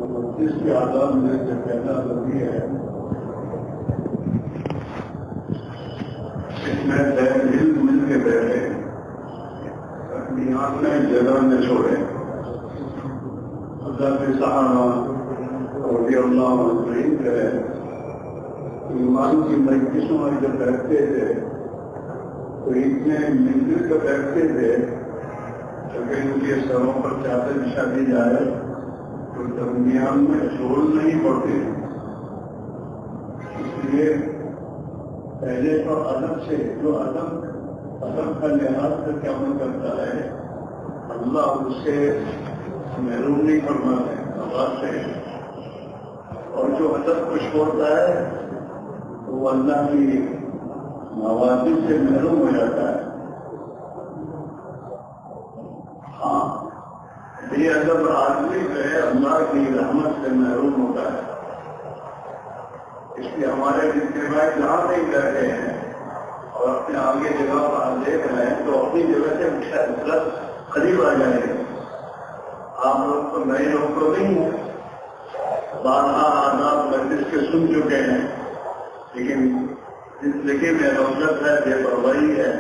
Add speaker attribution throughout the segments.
Speaker 1: جس کے آداب میں سے پہلا لگی ہے اس میں مل کے بیٹھے اپنی آنکھیں جگہ میں چھوڑے حضرت صحابہ رضی اللہ عنہ ہے ایمان کی مجلسوں میں جب بیٹھتے تھے تو اتنے مل کر بیٹھتے تھے کہ ان کے سروں پر چادر بچھا دی جائے تو درمیان میں شور نہیں پڑتے. اس لیے پہلے تو ادب سے جو ادب کا لحاظ کر کے عمل کرتا ہے اللہ اس سے محروم نہیں فرماتا ہے آواز سے, اور جو ادب کو چھوڑتا ہے تو وہ اللہ کی نوازی سے محروم ہو جاتا ہے. ہاں یہ ادب آدمی جو ہے اللہ کی رحمت سے محروم ہوتا ہے. اس لیے ہمارے جتنے بھائی جہاں نہیں بیٹھے ہیں اور اپنے آگے جگہ پر دیکھ رہے ہیں تو اپنی جگہ سے قریب آ جائیں گے. آپ لوگ تو نئے لوگ تو نہیں ہیں, بارہ آداب مجلس کے سن چکے ہیں, لیکن زندگی میں رغبت ہے, بے پرواہی ہے,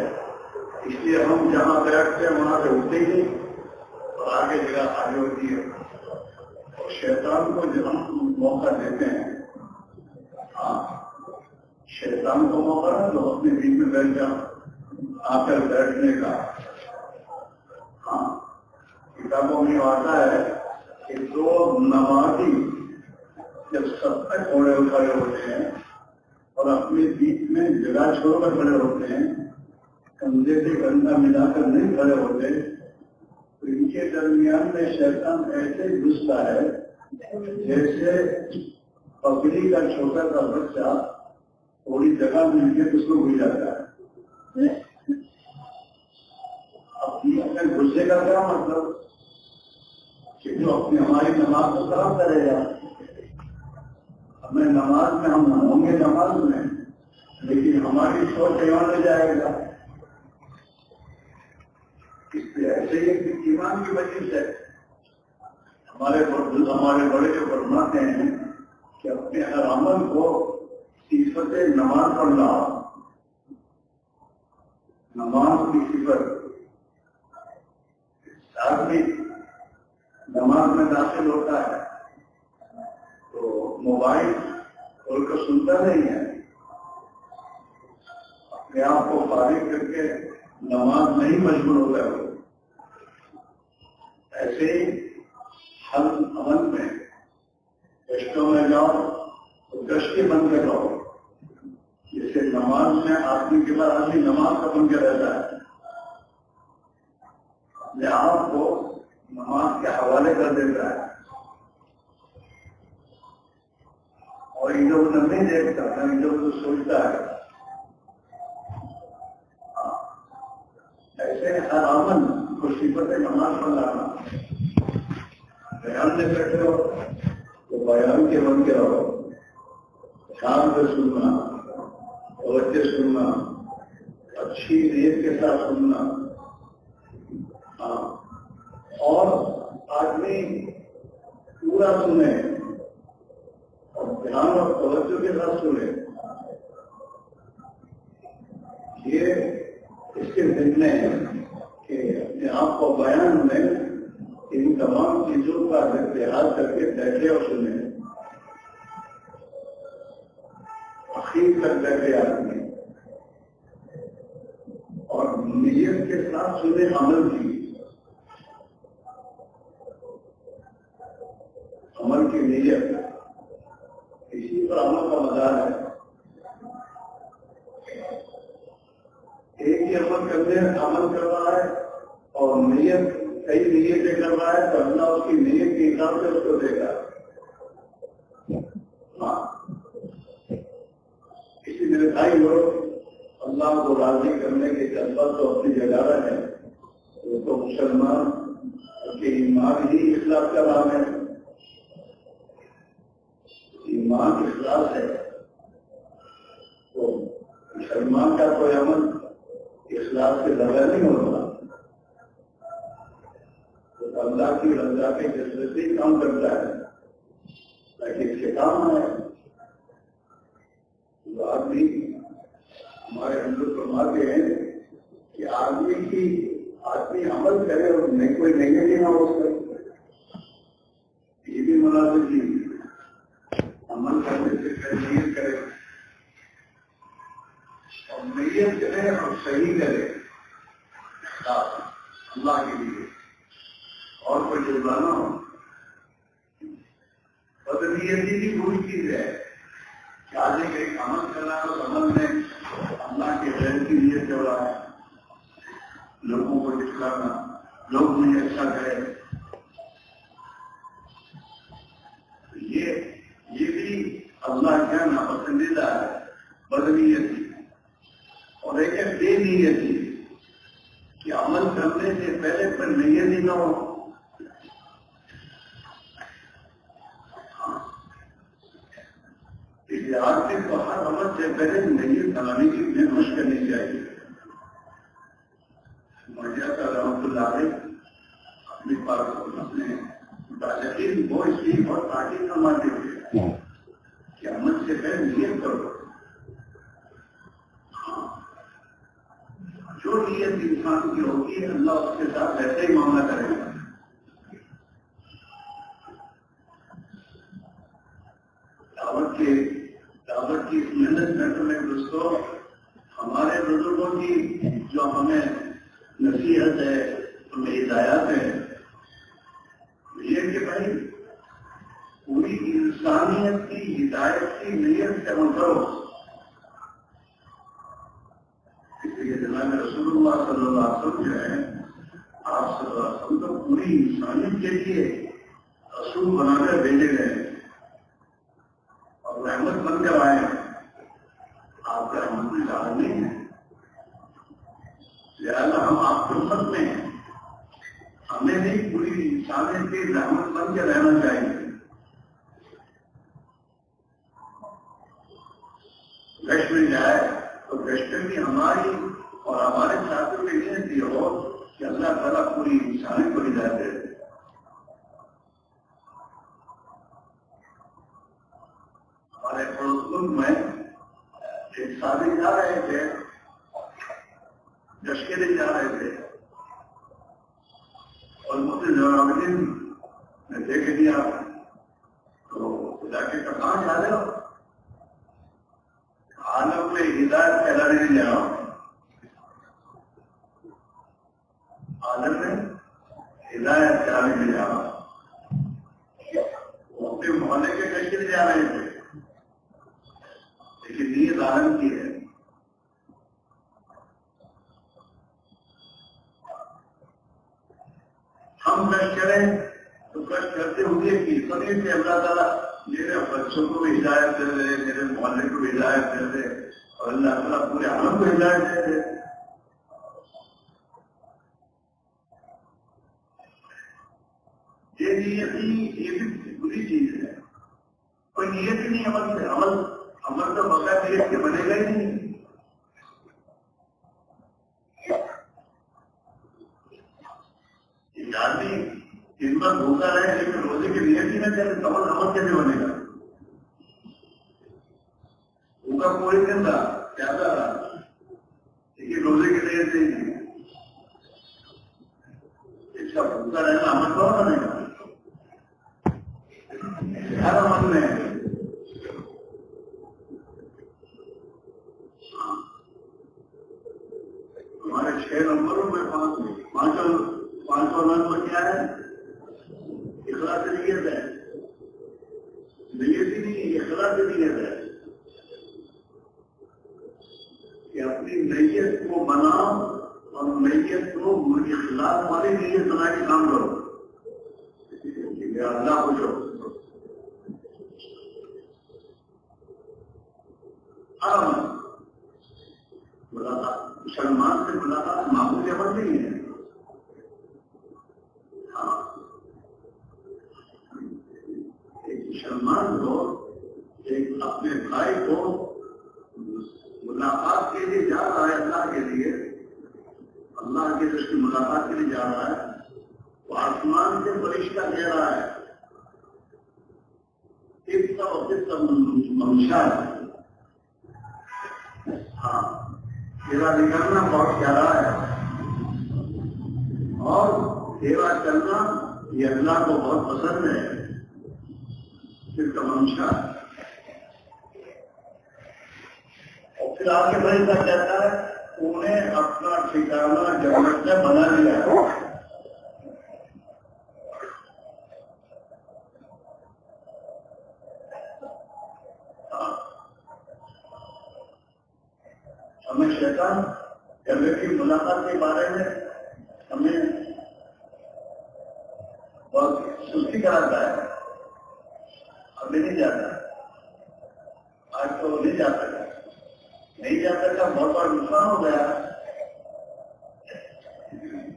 Speaker 1: اس لیے ہم جہاں بیٹھتے ہیں وہاں سے اٹھتے ہی اور آگے جگہ آگے ہوتی ہے. اور شیطان کو جب ہم موقع دیتے ہیں, ہاں شیطان کو موقع ہے تو اپنے بیچ میں بیٹھ جا آ کر بیٹھنے کا. ہاں کتابوں میں آتا ہے کہ دو نمازی جب سب تک کھڑے ہوتے ہیں اور اپنے بیچ میں جگہ چھوڑ کر کھڑے ہوتے ہیں, کندھے سے کندھا ملا کر نہیں کھڑے ہوتے, تو ان کے درمیان میں شیطان ایسے گھستا ہے جیسے بکری کا چھوٹا سا بچہ تھوڑی جگہ مل کے اس کو گھس جاتا ہے. اب یہ غصے کا کیا مطلب کہ جو اپنی ہماری نماز کو خراب کرے گا. ہمیں نماز میں ہم ہوں گے نماز میں, لیکن ہماری سوچ یہاں لے جائے گا. اس لیے ایسے ہی ایمان کی وجہ سے ہمارے بڑے جو فرماتے ہیں کہ اپنے ہر عمل کو صفت نماز پر لاؤ. نماز کی صفت آدمی نماز میں داخل ہوتا ہے تو موبائل کھول کر سنتا نہیں ہے, اپنے آپ کو فارغ کر کے نماز نہیں مشغول ہوتا ہے. ایسے ہی ہر عمل میں گشتوں میں جاؤ تو گشتی بند کر رہو. جیسے نماز میں آدمی کے بعد آدمی نماز کا بن کے رہتا ہے, اپنے آپ کو نماز کے حوالے کر دیتا ہے اور ادھر ادھر نہیں دیکھتا, ادھر ادھر سوچتا ہے. ایسے ہر عمل کو صفت نماز پر لانا. بیان میں بیٹھے ہو تو بیان کے بن کے رہو, شام سے سننا, توجہ سننا, اچھی نیت کے ساتھ سننا. اور آدمی پورا سنے اور دھیان اور توجہ کے ساتھ سنے. یہ اس کے ذمے ہے کہ اپنے آپ کو بیان میں ان تمام چیزوں کا اتحاد کر کے بیٹھے اور سنے. اخیر تک بیٹھے آدمی اور نیت کے ساتھ سنے عمل کی. عمل کی نیت اسی پر عمل کا مدار ہے. ایک ہی عمل عمل کر رہا ہے اور نیت کئی نیتیں کر رہا ہے تو اللہ اس کی نیت کے حساب سے اس کو دے گا. ہاں اسی لیے بھائی لوگ اللہ کو راضی کرنے کے جذبہ تو اپنی جگہ رہے ہیں. وہ تو مسلمان کے ایمان ہی اخلاص کا نام ہے. ایمان اخلاص ہے تو مسلمان کا کوئی عمل اخلاص سے بغیر نہیں ہوتا. تو اللہ کی رضا کے جذبے سے کام کرتا ہے. تاکہ اس کے کام آئے. تو آدمی ہمارے اندر فرماتے ہیں کہ آدمی عمل کرے اور نہیں کوئی نہیں نہ ہو سکے. یہ بھی مناسب چیز ہے. عمل کرنے سے پہلے نیت کرے اور نیت کرے اور صحیح کرے اللہ کے لیے اور کوئی جذبہ نہ ہو. بدنیتی بھی بری چیز ہے کہ آگے کہیں عمل کر رہا ہے اور عمل میں اللہ کے غیر کی نیت ہو رہا ہے, لوگوں کو دکھلانا, لوگ مجھے اچھا کرے. یہ بھی اللہ کا ناپسندیدہ ہے, بدنیتی. اور ایک ہے بے نیتی کہ عمل کرنے سے پہلے پر نیت ہی نہ ہو. آدمی کو ہر عمل سے پہلے نیت بنانے کی بھی مشق کرنی چاہیے. مرجعہ رحمۃ اللہ علیہ اپنے پاس اپنے متعلقین وہ اس کی بہت تاکید فرماتے تھے کہ عمل سے پہلے نیت کرو. جو نیت انسان کی ہوگی اللہ اس کے ساتھ ویسے ہی معاملہ کرے گا. دعوت کی محنت کرنے میں دوستوں ہمارے بزرگوں کی جو ہمیں نصیحت ہے, ہمیں ہدایات ہے, یہ کہ بھائی پوری انسانیت کی ہدایت کی نیت سے عمل کرو. اس لیے جناب رسول اللہ صلی اللہ علیہ وسلم جو ہے, آپ صلی اللہ علیہ وسلم تو پوری انسانیت کے لیے رسول بنا کر بھیجے گئے اور رحمت بن کر آئے. آپ کا رحمت کا نہیں ہے, لہٰذا ہم آپ کے خط میں ہیں. ہمیں نہیں پوری انسانیت کی رحمت بن کے رہنا چاہیے. گشت میں جائے تو گشت بھی ہماری اور ہمارے ساتھیوں کی نیت یہ ہو کہ اللہ تعالیٰ پوری انسانیت کو ہدایت دے. ہمارے پڑوس میں ایک شادی جا رہے تھے, جش کے لیے جا رہے تھے, اور مجھے جوابین نے دیکھ لیا تو جا کے کہاں جا رہے ہو؟ عالم میں ہدایت پھیلانے نہیں جا رہا ہوں. عالم میں ہدایت پھیلانے نہیں جا رہا ہوں. وہ اپنے محلے کے جش کے لیے جا رہے تھے, لیکن نیت عالم کی ہے. ہم کشت کریں تو کشت کرتے ہوئے کہ پتی سے اللہ تعالیٰ میرے بچوں کو بھی ہدایت دے دے, میرے محلے کو بھی ہدایت دے دے, اور اللہ تعالیٰ پورے عالم کو ہدایت دے دے. یہ بھی بری چیز ہے. کوئی نیت ہی نہیں عمل سے. عمل تو بغیر نیت کے بنے گا ہی نہیں. آدمی دن بھر بھوکا رہے لیکن روزے کی نیت ہی نہ کرے تو عمل کیسے بنے گا؟ بھوکا کوئی دن تھا زیادہ رہا لیکن روزے کی نیت سے ہی اس کا بھوکا رہنا عمل کون بنے گا؟ ہر عمل میں ہمارے 6 نمبروں میں 500 نمبر کیا ہے؟ اخلاص نیت ہے. نیت ہی نہیں, اخلاص نیت ہے کہ اپنی نیت کو بناؤ اور نیت کو اخلاص والی نیت بنا کے کام کرو کہ اللہ خوش ہو. مسلمان سے ملاقات معمولی عمل نہیں ہے. ایک مسلمان کو ایک اپنے بھائی کو ملاقات کے لیے جا رہا ہے, اللہ کے لیے, اللہ کے اس کی ملاقات کے لیے جا رہا ہے, وہ آسمان سے فرشتہ کہہ رہا ہے منشا ہاں سیوا نکلنا بہت پیارا ہے اور سیوا کرنا یہ اللہ کو بہت پسند ہے، صرف منشا۔ اور پھر آگے بڑھ کر کہتا ہے انہیں اپنا ٹھکانہ جنت میں بنا لیا ہے۔ ہمیں شیطان جنت کی ملاقات کے بارے میں ہمیں بہت سستی کراتا ہے، ابھی نہیں جاتا، آج تو نہیں جا سکا، نہیں جا سکا، بہت بڑا نقصان ہو گیا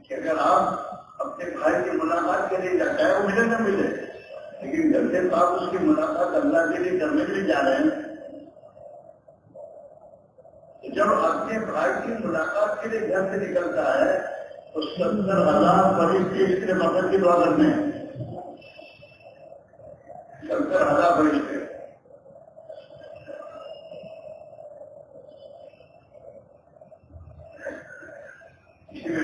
Speaker 1: کہ اگر آپ اپنے بھائی کی ملاقات کے لیے جاتا ہے وہ ملے نہ ملے، لیکن جب سے آپ اس کی ملاقات اللہ کے لیے کرنے کے لیے جا رہے ہیں، جب اپنے بھائی کی ملاقات کے لیے گھر سے نکلتا ہے تو 70,000 فرشتے اس کے مدد کی دعا کرتے ہیں، 70,000 فرشتے۔ اسی میں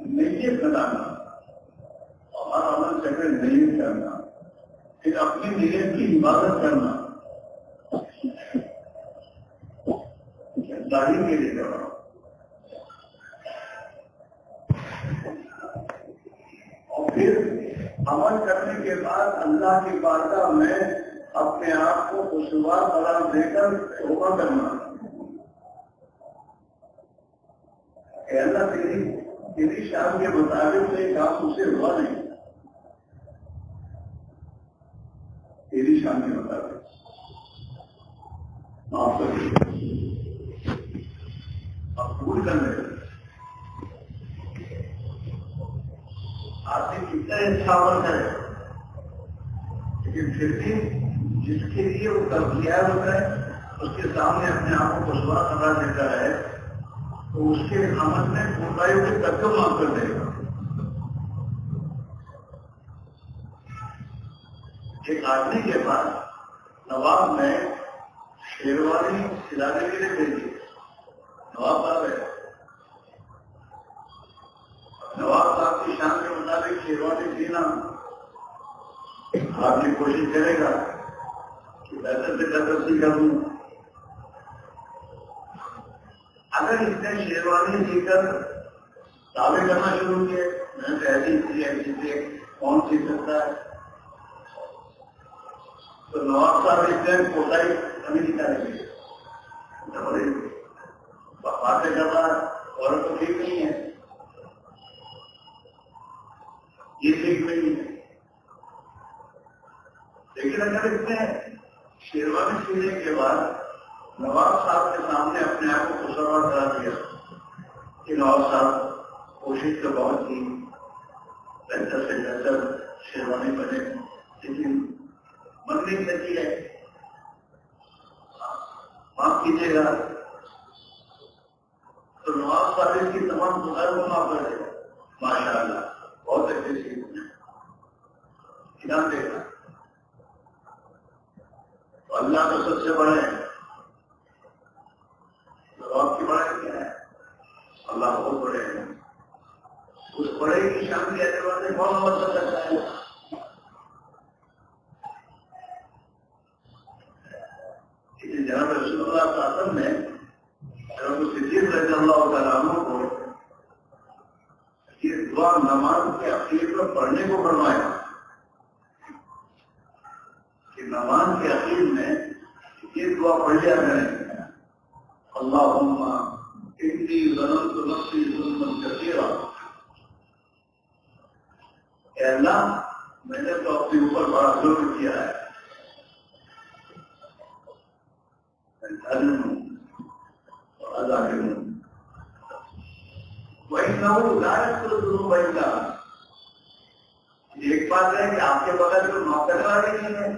Speaker 1: نیت بنانا اور ہر عمل سے پہلے نیت کرنا، پھر اپنی نیت کی عبادت کرنا، ظاہر کے لیے کرنا، اور پھر عمل کرنے کے بعد اللہ کی بارگاہ میں اپنے آپ کو خوشگوار قرار دے کر توبہ کرنا کہ اللہ تیری شان کے مطابق سے کام مجھ سے ہوا نہیں، تیری شان کے مطابق معاف کر دیجیے، اب قبول کر لے۔ آدمی کتنا اچھا عمل کرے لیکن پھر بھی جس کے لیے وہ کر ہوتا ہے اس کے سامنے اپنے آپ کو خوشگوار قرار دیتا ہے تو اس کے عمل میں کوتاہیوں کے تک معاف کر دے گا۔ ایک آدمی کے پاس نواب نے شیروانی سلانے کے لیے بھیجی، نواب صاحب ہے، نواب صاحب کی شان کے مطابق شیروانی سینا آپ کی کوشش کرے گا کہ بہتر سے بہتر سی کر دوں۔ اگر اس نے شیروانی سی کر دعوے کرنا شروع کیے میں نے ایسی سے کون سی سکتا ہے تو نواب صاحب اس نے کوتاہی کمی نکالیں گے، باتیں کر رہا اور تو ٹھیک نہیں ہے، یہ ٹھیک نہیں ہے، لیکن اگر اس نے شیروانی سینے کے بعد نواب صاحب کے سامنے اپنے آپ کو خوشگوار کرا دیا کہ نواب صاحب کوشش تو بہت کی، بہتر سے بہتر شیروانی بنے لیکن من نہیں کہتی ہے، معاف کیجیے گا، تو نواب صاحب اس کی تمام خدائی کو معاف کر دے گا۔ ماشاء اللہ بہت اچھے سے انعام دے گا۔ تو اللہ تو سب سے بڑے ہیں، نواب کی بڑائی کیا ہے؟ اللہ بہت بڑے ہیں، اس بڑے کی شان کے اعتبار سے کون مدد کرتا ہے؟ جناب رسول اللہ صلی اللہ علیہ وسلم نے جناب صدیق رضی اللہ تعالیٰ عنہ کو یہ دعا نماز کے اخیر میں پڑھنے کو فرمایا کہ نماز کے اخیر میں یہ دعا پڑھ لیا کریں، اللہم انی ظلمت نفسی ظلما کثیرا، اے اللہ میں نے تو اپنے اوپر بڑا ظلم کیا ہے، اور ادا کروں وَإِنَّهُ لَا يَغْفِرُ الذُّنُوبَ إِلَّا أَنْتَ۔ ایک بات ہے کہ آپ کے بغیر کوئی معاف کرنے والا نہیں ہے،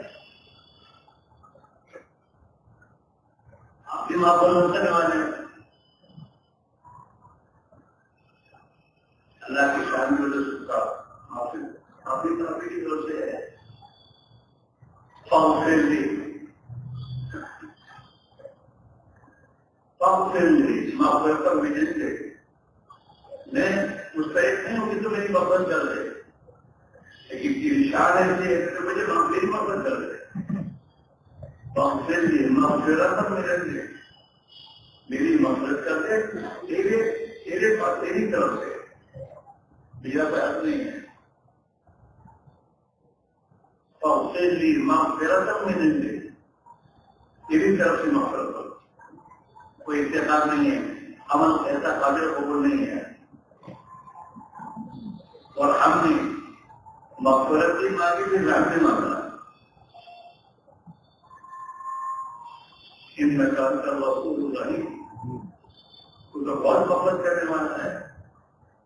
Speaker 1: آپ بھی معاف کرنے والے ہیں، اللہ کی شان کی وجہ سے معافی کی طرف سے ہے۔ فاغفر لی مغفرت من عندک، میں مستحق نہیں ہوں کہ تو میری مغفرت کر دے، لیکن ارشاد ہے کہ مجھے میری مغفرت کر دے. فاغفر لی مغفرت من عندک، میری مغفرت کر دے تیرے پاس تیری طرف سے، میرا بیان نہیں ہے. فاغفر لی مغفرت من عندک، تیری طرف سے مغفرت کرو. کوئی اختیار نہیں ہے، عمل ایسا قابل قبول نہیں ہے. اور ہم نے مغفرت کی مانگی پھر رحم نے مانگا. انک انت الغفور الرحیم، تو بہت مغفرت کرنے والا ہے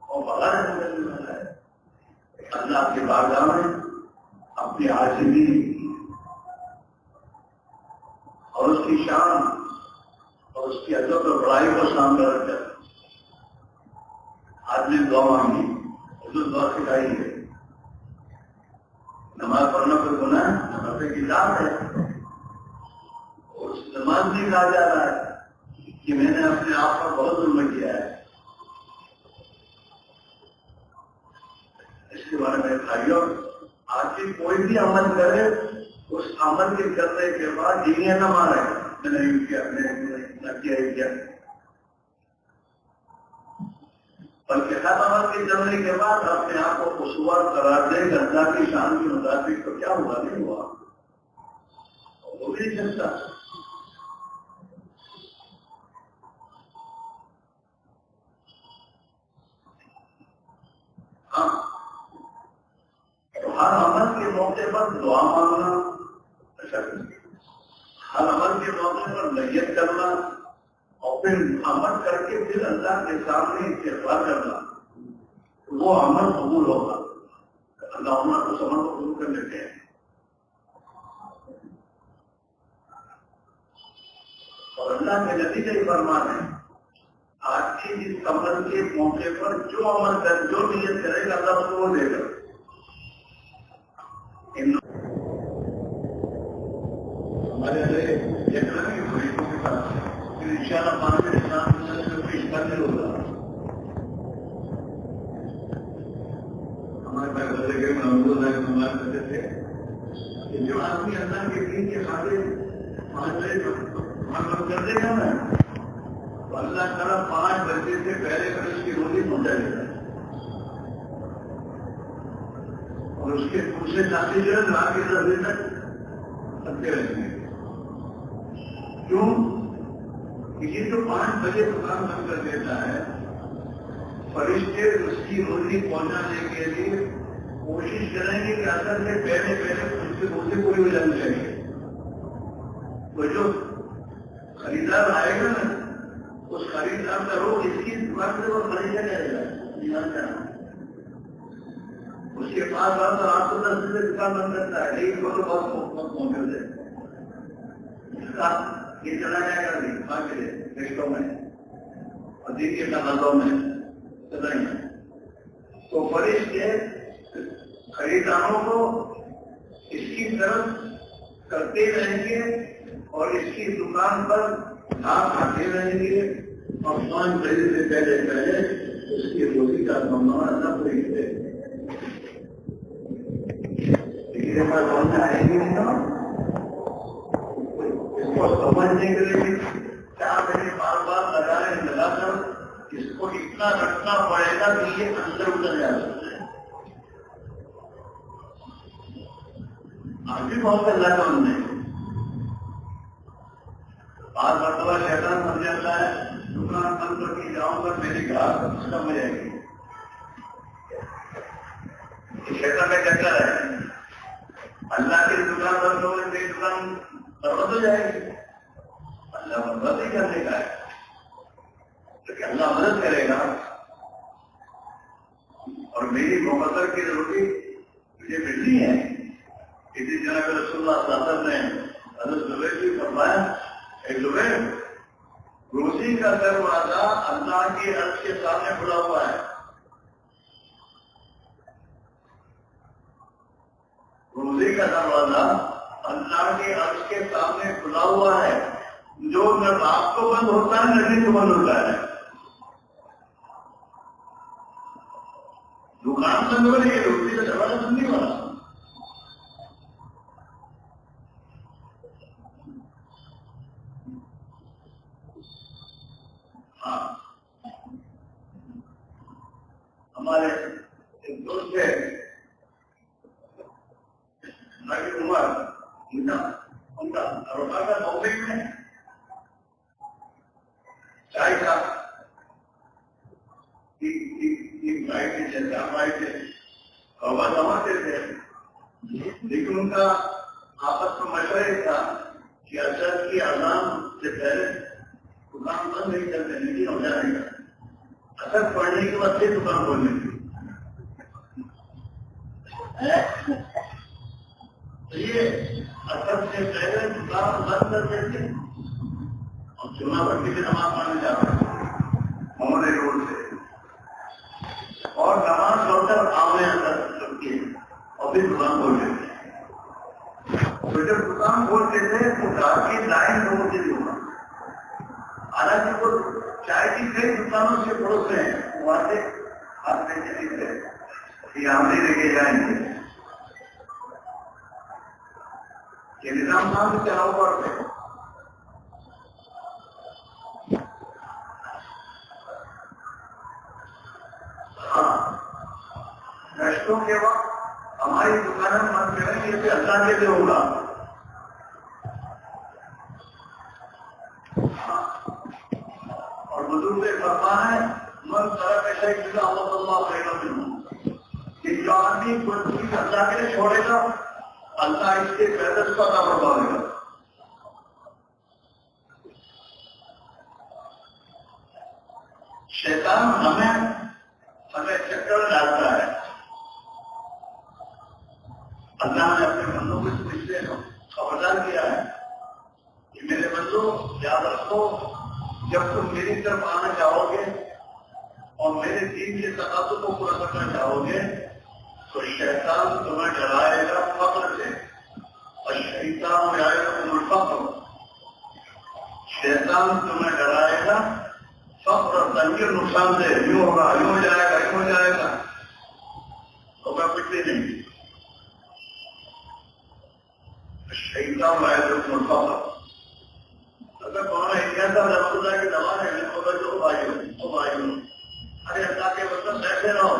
Speaker 1: اور بڑا رحم کرنے والا ہے. اللہ کے بارگاہ میں اپنی عاجزی اور اس کی شان اور اس کی عزت اور بڑائی کو سامنے رکھ کر آدمی دعا مانگی، حضور دعا سکھائی ہے. نماز پڑھنا کوئی گناہ ہے؟ نماز کی ذات ہے. اور اس نماز میں کہا جا رہا ہے کہ میں نے اپنے آپ پر بہت ظلم کیا ہے. اس کے بارے میں بھائیوں، آج کی کوئی بھی عمل کرے اس عمل کے کرنے کے بعد دینیاں نہ مارے میں نے یوں کیا، میں نے کیا، بلکہ ہر عمل کے کرنے کے بعد اپنے آپ کو قصور قرار دے کہ اللہ کی شان کے مطابق تو کیا ہوا نہیں ہوا، وہ بھی نہیں چلتا. ہاں، تو ہر عمل کے موقع پر دعا مانگنا، ہر عمل کے موقع پر نیت کرنا اور پھر عمل کر کے پھر اللہ کے سامنے استغفار کرنا، وہ عمل قبول ہوگا. اللہ عمر کو عمل کو قبول کر لیتے ہیں. اور اللہ کے نبی کا فرمان ہے، آج کی اس عمل کے موقع پر جو عمل کر جو نیت کرے گا اللہ اس کو وہ دے گا. ہمارے ان شاء اللہ 5 منٹ کوئی نہیں ہوگا. ہمارے پاس کرتے تھے کہ جو آدمی اللہ کے دین کے خاطر 5 بجے کر دے گا نا، تو اللہ تعالیٰ 5 بجے سے پہلے کر اس کی روزی پہنچا دیتا ہے. اور اس کے دوسرے ساتھی جو ہے رات کے 10 بجے تک سکتے رہیں گے. کیوں؟ یہ جو 5 بجے دکان بند کر دیتا ہے، فرشتے اس کی روزی پہنچانے کے لیے کوشش کریں گے کہ اصل میں پہلے اس کے روزی کوئی ہو جانی چاہیے. وہ جو خریدار آئے گا نا، اس خریدار کا روز اس کی دکان سے وہ خریدا جائے گا. اس کے پاس رات کو 10 بجے دکان بند کرتا ہے، لیکن وہ بہت پہنچ جائے یہ چلا جائے گا ریسٹوں میں اور دن کے تقاضوں میں چلا ہی. تو فرشتے خریداروں کو اس کی طرف کرتے رہیں گے اور اس کی دکان پر ہاتھ آتے رہیں گے اور 5 بجے سے پہلے اس کی روزی کا ممنوع نہ پوری کرے. آئے گی اس کو سمجھنے کے لیے 4 مہینے بار لگا کر اس کو اتنا رکھنا پڑے گا کہ یہ اندر اتر جا سکتا ہے. آج بھی بہت اللہ کا من ہے. بعض مرتبہ شیطان بن جاتا ہے، دکان بند کر کے جاؤں گا میری گاہک ختم ہو جائے گی. شیطان کا چکر ہے. اللہ کی دکان بند ہو گئی، میری دکان برباد ہو جائے گی. اللہ برباد نہیں کرنے کا ہے، لیکن اللہ مدد کرے گا. اور میری مقدر کی روٹی مجھے ملنی ہے. اسی جناب رسول اللہ صلی اللہ علیہ وسلم نے حضرت زبیر کی فرمایا، اے زبیر، روزی کا دروازہ اللہ کے عرش کے سامنے کھلا ہوا ہے. روزی کا دروازہ اللہ کے عرش کے سامنے کھلا ہوا ہے، جو نہ رات کو بند ہوتا ہے نہ دن کو بند ہوتا ہے. دکان بند ہو رہی ہے، روٹی کا دروازہ بند نہیں ہو رہا. ہاں، ہمارے ایک دوست ہے عمر، ان کا روٹا کا بمبئی میں چائے کا جماتے تھے، لیکن ان کا آپس میں مشورہ یہ تھا کہ اثر کی اذان سے پہلے دکان بند نہیں کرتے، لیکن ہو جائے گا اثر پڑھنے کے بعد سے دکان کھولنے کی. تو یہ اثر سے پہلے دکان بند کر دیتے اور چنا بھٹی سے نماز پڑھنے جا رہے تھے محمد روڈ سے، اور نماز پڑھ کر آمنے اندر سب کے اور پھر دکان کھول دیتے. تو جب دکان کھولتے تھے تو گاہک کی لائن لوگوں کے لیے ہوگا. حالانکہ وہ چائے کی کئی دکانوں سے پڑوس رہے ہیں، وہاں سے ہاتھ میں چلی تھے کہ ہم نہیں لے کے جائیں گے. یہ نظام صاحب سے چلاؤ پڑتے. ہاں، رشتوں کے وقت ہماری دکانیں بند کریں گے، اللہ کے لیے ہوگا. اور بزرگ سے فرمانا ہے من طرح پیسہ کیا اللہ خیر کہ جو آدمی کوئی چیز اللہ کے لیے چھوڑے گا اللہ اس کے فیض کا نہ بڑھائے گا. شیطان ہمیں چکر ڈالتا ہے. اللہ نے اپنے بندوں کو اس سے خبردار کیا ہے کہ میرے بندوں یاد رکھو، جب تم میری طرف آنا چاہو گے اور میرے دین کے تقاضوں کو پورا کرنا چاہو گے تو شیطان تمہیں ڈرائے گا فقر سے، اور شیطان میں آئے گا الفقر. شیطان تمہیں ڈرائے گا فقر اور تنگی نقصان دے، یوں ہوگا، یوں ہو جائے گا، یوں ہو جائے گا، تو میں کچھ بھی نہیں. شیطان میں آئے گا الفقر. اگر مولانا الیاس رحمۃ اللہ کی دوا ہے تو بھائی ارے اللہ کے مطلب بیٹھے رہو.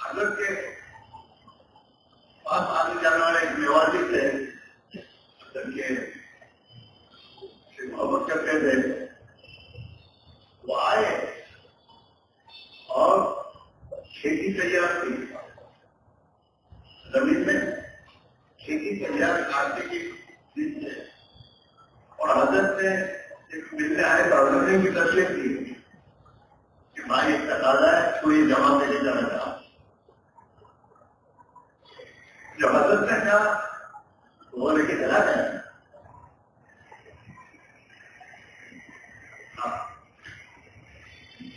Speaker 1: حضرت کے پاس آنے جانے والے ایک میوازی تھے، محبت کرتے تھے. وہ آئے اور کھیتی تیار تھی، زمین میں کھیتی تیار کاٹنے کی چیز ہے. اور حضرت نے ایک ملنے آئے تو حضرت نے بھی تصویر کی کہ بھائی ایک تقاضا ہے تو یہ جمع دے کے جانا چاہا. جب حضرت نے کہا تو وہ لے کے چلا گیا.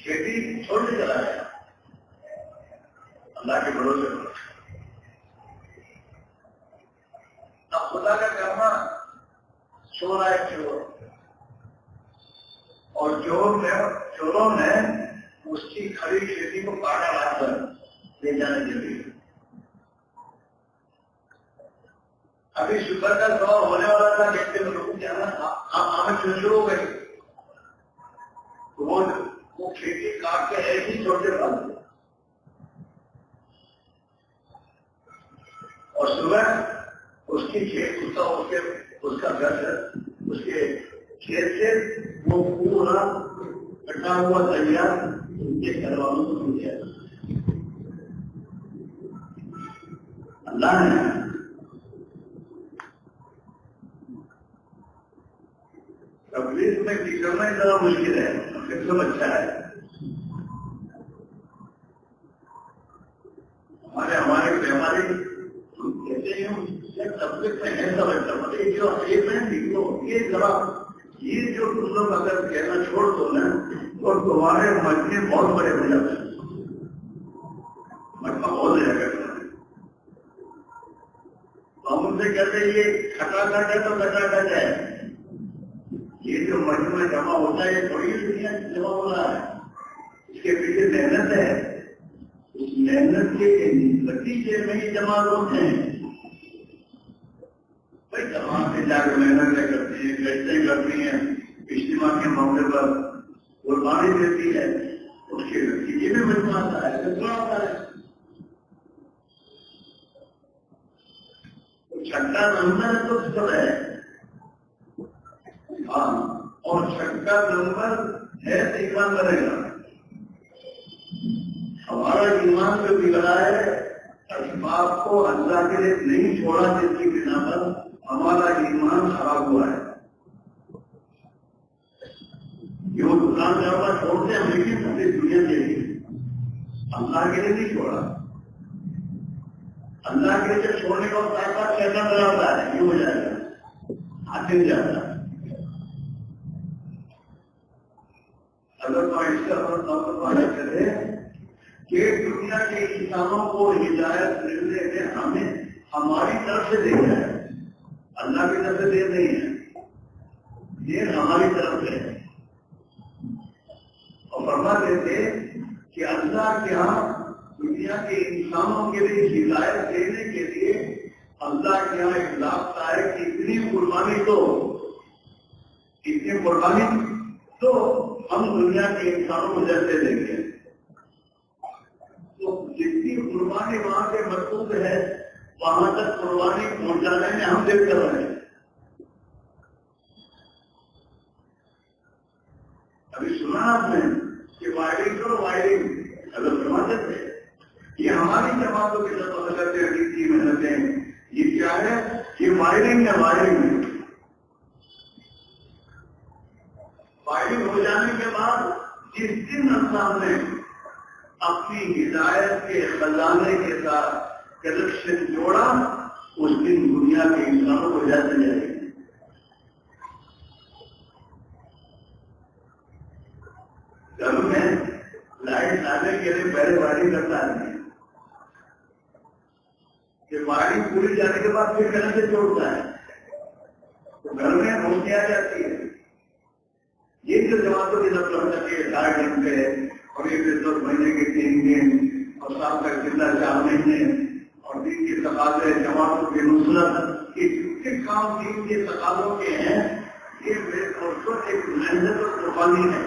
Speaker 1: کھیتی چھوڑ کے چلا گیا اللہ کے بھروسے پر. اب خدا کا کرنا سو رہا ہے چور، اور چوروں نے اس کی کھڑی کھیتی کو کاٹا لا کر لے جانے کے لیے. ابھی شکر کا دعا ہونے والا تھا، کہتے ہیں لوگ جانا ہمیں شروع ہو گئی. وہ کھیتی کاٹ کے ایسے ہی چھوڑ کے پاس، اور صبح اس کی کھیت اس کا گھر اس کے کھیت سے وہ پورا کٹا ہوا تیار ان کے گھر والوں کو مل گیا. اللہ نے تبلیغ میں کرنا ہی زیادہ مشکل ہے، پھر سب اچھا ہے. ہمارے بیماری کہتے ہیں تبلیغ میں ہے سب اچھا، مطلب جو یہ ذرا یہ جو تم لوگ اگر کہنا چھوڑ دو نا اور تمہارے مجمے بہت بڑے ہو جاتے ہیں. مجمع ہو جائے گا. ہم ان سے کہتے ہیں یہ کھٹا کھٹ ہے تو کھٹا کھٹ ہے. یہ جو مجمع جمع ہوتا ہے یہ تھوڑی دنیا جمع ہو رہا ہے. اس کے پیچھے محنت ہے. اس محنت کے نتیجے میں ہی جمع ہوتے ہیں. بھائی جماعت سے جا کے محنتیں کرتی ہیں, گشتیں کرتی ہیں, اجتماع کے موقع پر قربانی دیتی ہے, اس کے نتیجے میں مجمع آتا ہے, کتنا آتا ہے. چھٹا نمبر تو سب ہے. ہاں, اور چھٹا نمبر ہے تو ایمان بنے گا. ہمارا ایمان جو بگڑا ہے اسباب کو اللہ کے لیے نہیں چھوڑا, جس کی بنا پر ہمارا ایمان خراب ہوا ہے. یہ وہ دکان دارا چھوڑتے ہیں لیکن پوری دنیا کے لیے, اللہ کے لیے نہیں چھوڑا. اللہ کے لیے چھوڑنے کا طاقت کیسا بناتا ہے, یہ ہو جائے گا, حاصل جاتا ہے. اگر تو اس کا کرے کہ دنیا کے انسانوں کو ہدایت ملنے میں ہمیں ہماری طرف سے دے ہے, اللہ کی طرف سے دے نہیں ہے, یہ ہماری طرف سے ہے. اور فرما دیتے کہ اللہ کے یہاں دنیا کے انسانوں کے لیے ہدایت دینے کے لیے اللہ کے یہاں ایک ضابطہ ہے کہ اتنی قربانی تو ہم دنیا کے انسانوں کو جیسے دیں گے. تو جتنی قربانی وہاں سے مطلوب ہے وہاں تک قربانی پہنچانے میں ہم دیکھ کر رہے ہیں. ابھی سنا آپ نے کہ وائرنگ اور وائرنگ اگر سمجھتے تھے یہ ہماری جماعتوں کی طرف کرتے ہیں کی محنتیں. یہ کیا ہے, یہ وائرنگ ہے. وائرنگ ہو جانے کے بعد جس دن اللہ نے اپنی ہدایت کے خزانے کے ساتھ کنیکشن جوڑا, اس دن دنیا کے انسانوں کو جیسے جائے گی. گھر میں لائٹ لانے کے لیے پہلے وائرنگ کرتا ہے کہ وائرنگ پوری جانے کے بعد پھر کنیکشن جوڑتا ہے, تو گھر میں روشنی آ جاتی ہے. یہ جو جماعتوں کی طرف لڑکتی ہے 4 گھنٹے اور یہ 10 مہینے کے 3 دن اور سال کا کتنا 4 مہینے اور دین کے تقاضے, جماعتوں کی نصرت, یہ جتنے کام دین کے تقاضوں کے ہیں یہ ایک محنت اور قربانی ہے.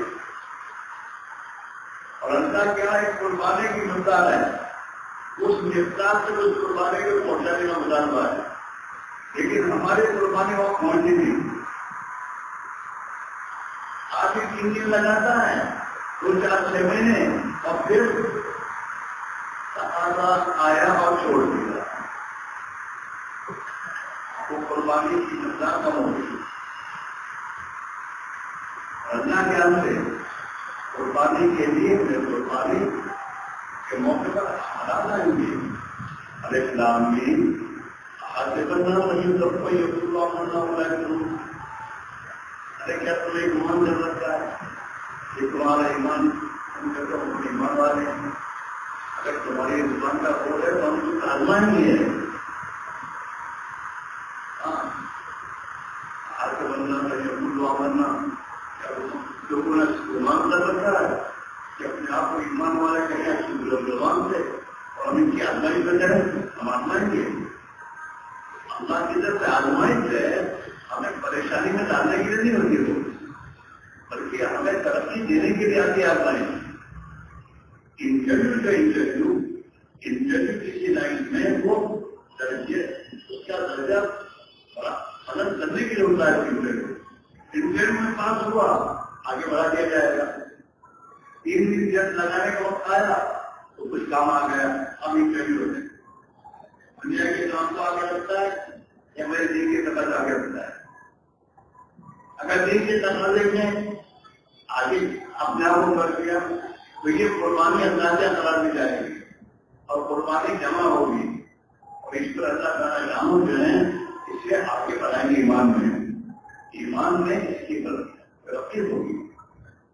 Speaker 1: اور اللہ کیا ایک قربانی کی مقدار ہے, اس مقدار سے اس قربانی کو پہنچانے کا مطالبہ ہے. لیکن ہماری قربانی وہاں پہنچی نہیں. آج 3 دن لگاتا ہے, 2-4-6 مہینے, اور پھر تقاضا آیا اور چھوڑ دیا. وہ قربانی کی مقدار کم ہو گئی. اللہ کے ہم سے قربانی کے لیے قربانی کے موقع پر حالات آئیں گے. الف لام میم حاسبنا وہی سب کو یہ اللہ کروں. ارے کیا تمہیں ایمان کر رکھا ہے, یہ تمہارا ایمان, ہم کہتے ہیں ایمان والے ہیں. اگر تمہاری زبان کا بول ہے تو ہم تم آزمائیں گے. آج کے بندہ اللہ بننا لوگوں نے ایمان کر رکھا ہے کہ اپنے آپ کو ایمان والے کہیں زبان سے, اور ہم ان کی آزمائی کر جائیں, ہم آزمائیں گے. اللہ کی طرف سے آزمائش ہے, ہمیں پریشانی میں ڈالنے کے لیے نہیں ہوتی وہ, بلکہ ہمیں ترقی دینے کے لیے آتی آزمائش. انٹرویو کسی لائن میں وہ درجے اس کا درجہ مدد کرنے کے لیے ہوتا ہے. انٹرویو میں پاس ہوا, آگے بڑھا دیا جائے گا. 3 دن جب لگانے کا وقت آیا تو کچھ کام آ گیا, اب انٹرویو ہوتے ہیں. دنیا کے کام کو آگے رکھتا ہے یا میرے دین کے تقاضے آگے رکھتا ہے. اگر دین کے تقاضے میں آگے اپنے آپ کو کر دیا تو یہ قربانی اندازہ قرار دی جائے گی اور قربانی جمع ہوگی, اور اس پر اللہ تعالیٰ جامع جو ہیں اس سے آگے بڑھائیں گے. ایمان میں اس کی ترقی ہوگی.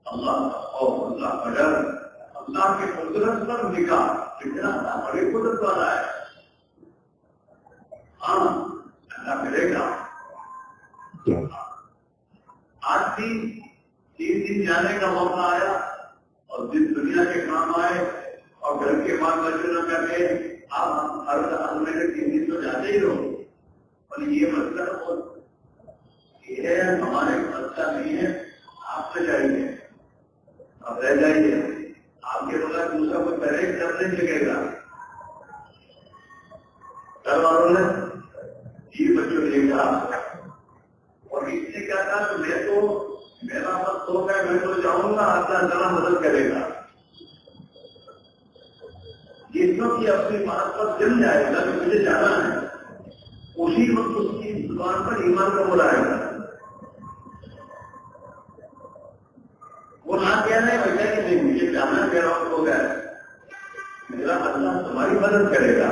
Speaker 1: اللہ اور اللہ کا ڈر, اللہ کی قدرت پر نگاہ, اتنا بڑی قدرت والا ہے. ہاں اللہ ملے گا. آج بھی 3 دن جانے کا موقع آیا اور جس دنیا کے کام آئے اور گھر کے بال بچے نہ کر کے آپ ہر مہینے 3 دن تو جاتے ہی رہو. اور یہ مسئلہ یہ ہے ہمارے مسئلہ نہیں ہے. آپ سے چاہیے اب رہ جائیے. آپ کے بغیر دوسرا کوئی پہلے کر نہیں سکے گا. گھر والوں نے یہ بچوں لے گا اور اس نے کیا تھا کہ میں تو میرا مت ہو گیا میں تو جاؤں گا اللہ تعالیٰ مدد کرے گا. جس وقت یہ اپنی بات پر جم جائے گا کہ مجھے جانا ہے اسی وقت اس کی زبان پر ایمان کا بول آئے گا. وہ نہ کہنا ہے ویسا کہ نہیں مجھے جانا میرا وقت ہو گیا میرا اللہ تمہاری مدد کرے گا.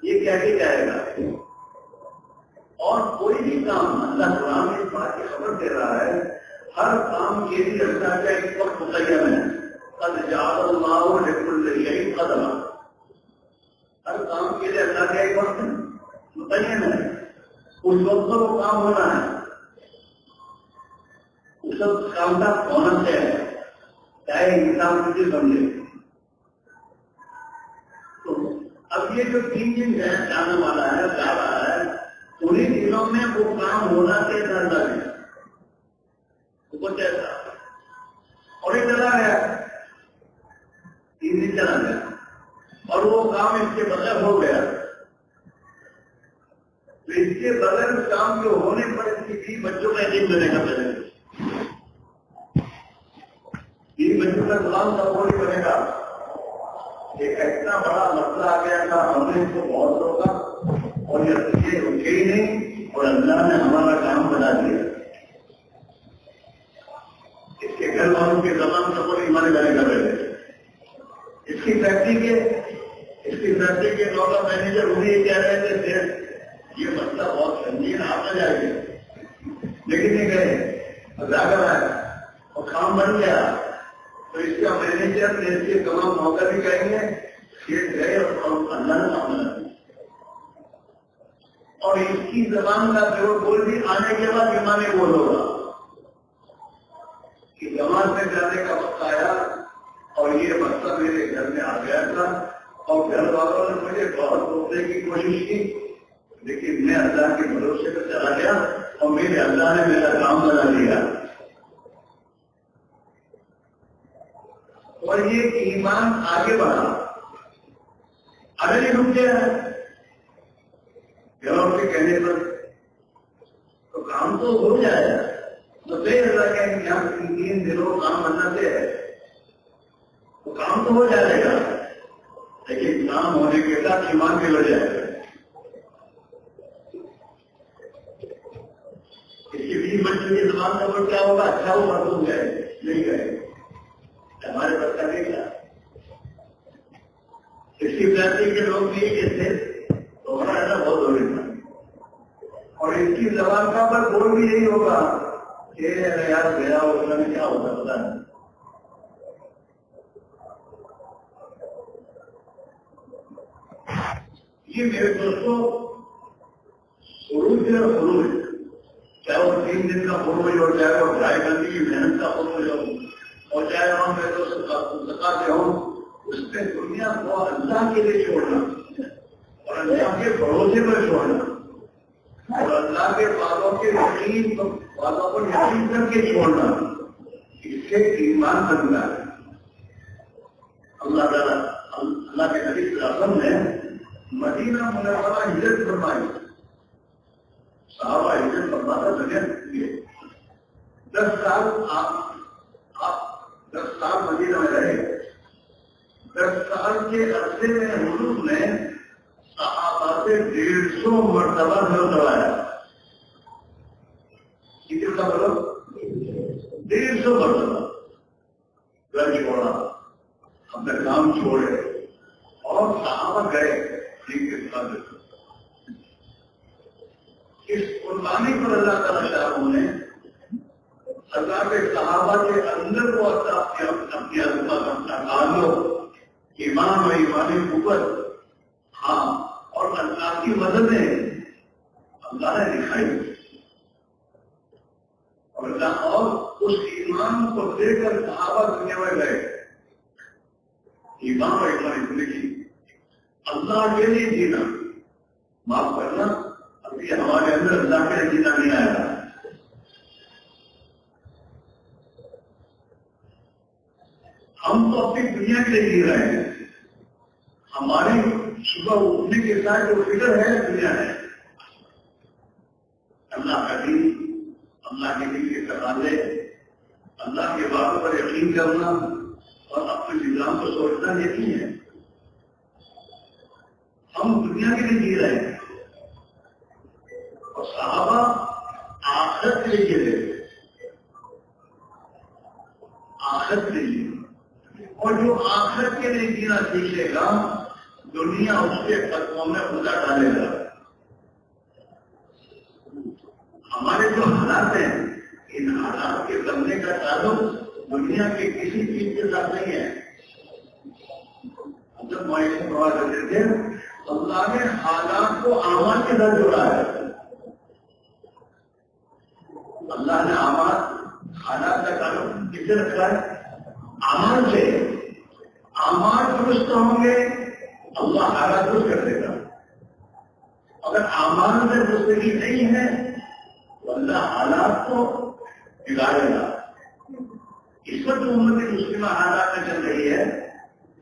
Speaker 1: یہ کہہ کے جائے گا. اور کوئی بھی کام اللہ قرآن میں اس بات کی خبر دے رہا ہے ہر کام کے لیے اللہ کا ایک وقت متعین ہے. قد جعل اللہ لکل شیء قدرا. ہر کام کے لیے اللہ کا ایک وقت متعین ہے. اس وقت پر وہ کام ہونا ہے. اس وقت کام کا ہونا ہے چاہے انسان مجھے سمجھے. تو اب یہ جو 3 دن جانے والا ہے جا رہا ہے انہیں دنوں میں وہ کام ہونا چاہیے اللہ نے وہ کیسا اور یہ چلا گیا 3 دن چلا گیا اور وہ کام اس کے بغیر ہو گیا. تو اس کے بغیر اس کام کے ہونے پر اس کی 20 بچوں کا یقین بنے گا. پہلے 20 بچوں کا سلام کا وہ نہیں بنے گا. ایک اتنا بڑا مسئلہ آ گیا تھا ہم نے اس کو بہت روکا اور یہ رکے ہی نہیں اور اللہ نے ہمارا کام بنا دیا. اس کے گھر والوں کے زبان کا کوئی ایمان کرے گا. پہلے اس کی فیکٹری کے نوکر مینیجر وہ یہ کہہ رہے تھے یہ مسئلہ بہت سنگین آپ نہ جائیے لیکن نہیں گئے جا کر آئے اور کام بن گیا. تو اس کا مینیجر نے اس کے تمام نوکر بھی کہیں گے یہ گئے اور اللہ نے کام بنا دیا. اور اس کی زبان کا بول بھی آنے کے بعد ایمان بول ہوگا کہ جماعت میں جانے کا وقت آیا اور یہ مسئلہ میرے گھر میں آ گیا تھا اور گھر والوں نے مجھے بہت روکنے کی کوشش کی لیکن میں اللہ کے بھروسے پہ چلا گیا اور میرے اللہ نے میرا کام بنا دیا. اور یہ ایمان آگے بڑھا. اگر یہ رک گیا ہے گھروں کے کہنے پر تو کام تو ہو جائے گا. تو اللہ کہ یہاں 3 دنوں کام بننا سے ہے تو کام تو ہو جائے گا لیکن کام ہونے کے ساتھ ایمان بھی بڑھ جائے گا. اس کی 20 بچوں کی زبان کا کیا ہوگا اچھا ہوگا تو گئے نہیں گئے ہمارے بچہ نہیں گیا. اس کی فیملی کے لوگ بھی تھے تو ہمارا بہت ضروری تھا. اور اس کی زبان کا پر بول بھی یہی ہوگا کہ یار گیا اس میں کیا ہوتا پتا نہیں. یہ میرے دوستوں عروج اور خروج چاہے وہ 3 دن کا خروج ہو چاہے وہ 2.5 گھنٹے کی محنت کا خروج ہو اور چاہے ہم میرے دوست زکاتے ہوں اس پہ دنیا کو اللہ کے لیے چھوڑنا اور اللہ کے بھروسے پر چھوڑنا اور اللہ کے والوں کے یقین والوں کو یقین کر کے چھوڑنا اس سے ایمان بنتا ہے. اللہ تعالیٰ اللہ کے نبی صلی اللہ علیہ وسلم نے مدینہ منورہ ہجرت فرمائی. صحابہ ہجرت فرماتا دنیا کے 10 سال آپ 10 سال مدینہ میں رہے. 10 سال کے عرصے میں حضور نے صحابہ سے 150 مرتبہ گھر کروایا. کتنے کا مطلب 150 مرتبہ گھر چھوڑا اپنے کام چھوڑے اور صحابہ گئے. اس قربانی پر اللہ تعالیٰ شاہوں نے اللہ کے صحابہ کے اندر کو اپنی عظمت اپنا تعلق ایمان و ایمانی قوت، ہاں، اور اللہ کی مدد ہے اللہ نے دکھائی، اور اس ایمان کو دے کر صحابہ دنیا میں گئے. ایمان و ایمانی زندگی اللہ کے لیے جینا، معاف کرنا ابھی ہمارے اندر اللہ کے لیے جینا نہیں آیا. ہم تو اپنی دنیا کے لیے جی رہے ہیں. ہماری صبح اٹھنے کے ساتھ جو فکر ہے دنیا ہے. اللہ کا دین، اللہ کے دین کے تقاضے، اللہ کے باتوں پر یقین کرنا اور اپنے نظام کو سوچنا یقین ہے. ہم دنیا کے لیے جی رہے ہیں اور صحابہ آخرت کے لیے جی رہے ہیں. آخرت کے لیے، اور جو آخرت کے لیے جینا سیکھے گا دنیا اس کے قدموں میں خدا ڈالے گا. ہمارے جو حالات ہیں ان حالات کے بننے کا تعلق دنیا کے کسی چیز کے ساتھ نہیں ہے. جب معاشرے پرواہ کرتے تھے اللہ نے حالات کو اعمال کے ساتھ جوڑا ہے. اللہ نے حالات کا تعلق کس سے رکھا ہے؟ اعمال سے. اعمال درست ہوں گے اللہ حالات درست کر دے گا. اگر اعمال میں درستگی نہیں ہے تو اللہ حالات کو بگاڑے گا. اس وقت امت مسلمہ حالات میں چل رہی ہے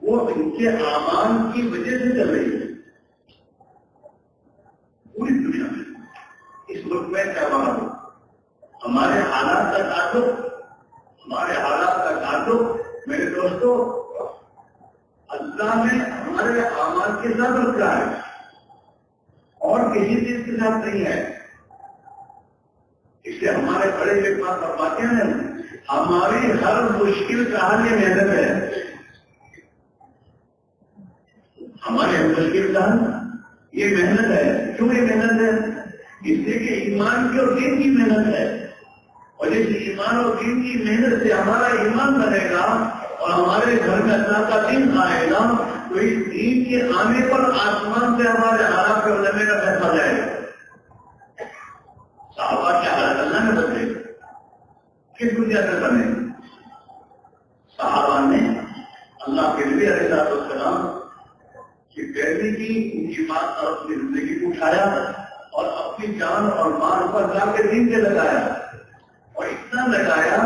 Speaker 1: وہ ان کے اعمال کی وجہ سے چل رہی ہے. پوری دنیا میں اس ملک میں کیا بات ہو ہمارے حالات کا تعلق میرے دوستوں اللہ نے ہمارے اعمال کے ساتھ رکھا ہے اور کسی چیز کے ساتھ نہیں ہے. اس لیے ہمارے بڑے ایک بات فرماتے ہیں ہماری ہر مشکل کا حل یہ محنت ہے. ہمارے مشکل کا حل یہ محنت ہے. کیوں یہ محنت ہے؟ اس لیے کہ ایمان کی اور دین کی محنت ہے. اور اس ایمان اور دین کی محنت سے ہمارا ایمان بنے گا اور ہمارے گھر میں اللہ کا دین آئے گا تو اس دین کے آنے پر آسمان سے ہمارے حالات کو بدلنے کا فیصلہ جائے گا. صحابہ کے حالات اللہ نے بدلے کس دنیا سے بنے؟ صحابہ نے اللہ کے نبی علیہ السلام کی پیروی کی، ان کی بات اور اپنی زندگی کو اٹھایا اور اپنی جان اور مال پر جا کے دین سے لگایا اور اتنا لگایا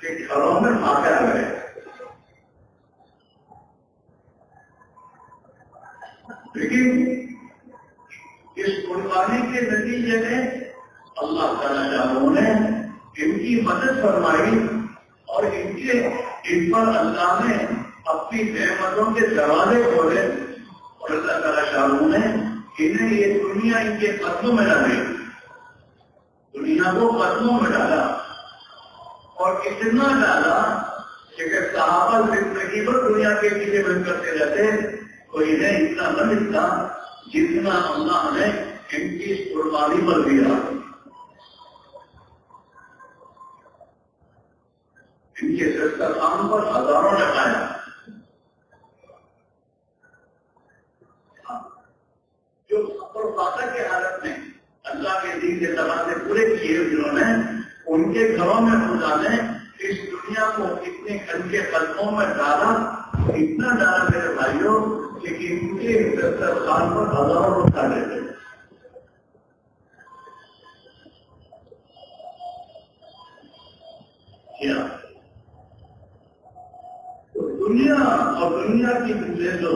Speaker 1: کہ گھروں میں فاتح آ گئے. لیکن اس قربانی کے نتیجے میں اللہ تعالیٰ نے ان کی مدد فرمائی اور ان پر اللہ نے اپنی نعمتوں کے دروازے کھولے اور اللہ تعالیٰ شاہ نے انہیں یہ دنیا ان کے قدموں میں ڈالی. دنیا کو قدموں میں ڈالا اور اتنا ڈالا کہ صحابہ زندگی پر دنیا کے پیچھے بند کرتے رہتے تو انہیں اتنا نہ ملتا جتنا اللہ نے ان کی قربانی پر دیا. ان کے دسترخوان پر ہزاروں لگایا. جو سفر فاتح کے حالت میں اللہ کے دین کے تقاضے پورے کیے جنہوں نے ان کے گھروں میں خدا نے اس دنیا کو اتنے ان کے قدموں میں ڈالا، اتنا ڈالا میرے بھائیوں کہ ان کے دسترخوان پر ہزاروں لوگ کھا لیتے. دنیا اور دنیا کی جو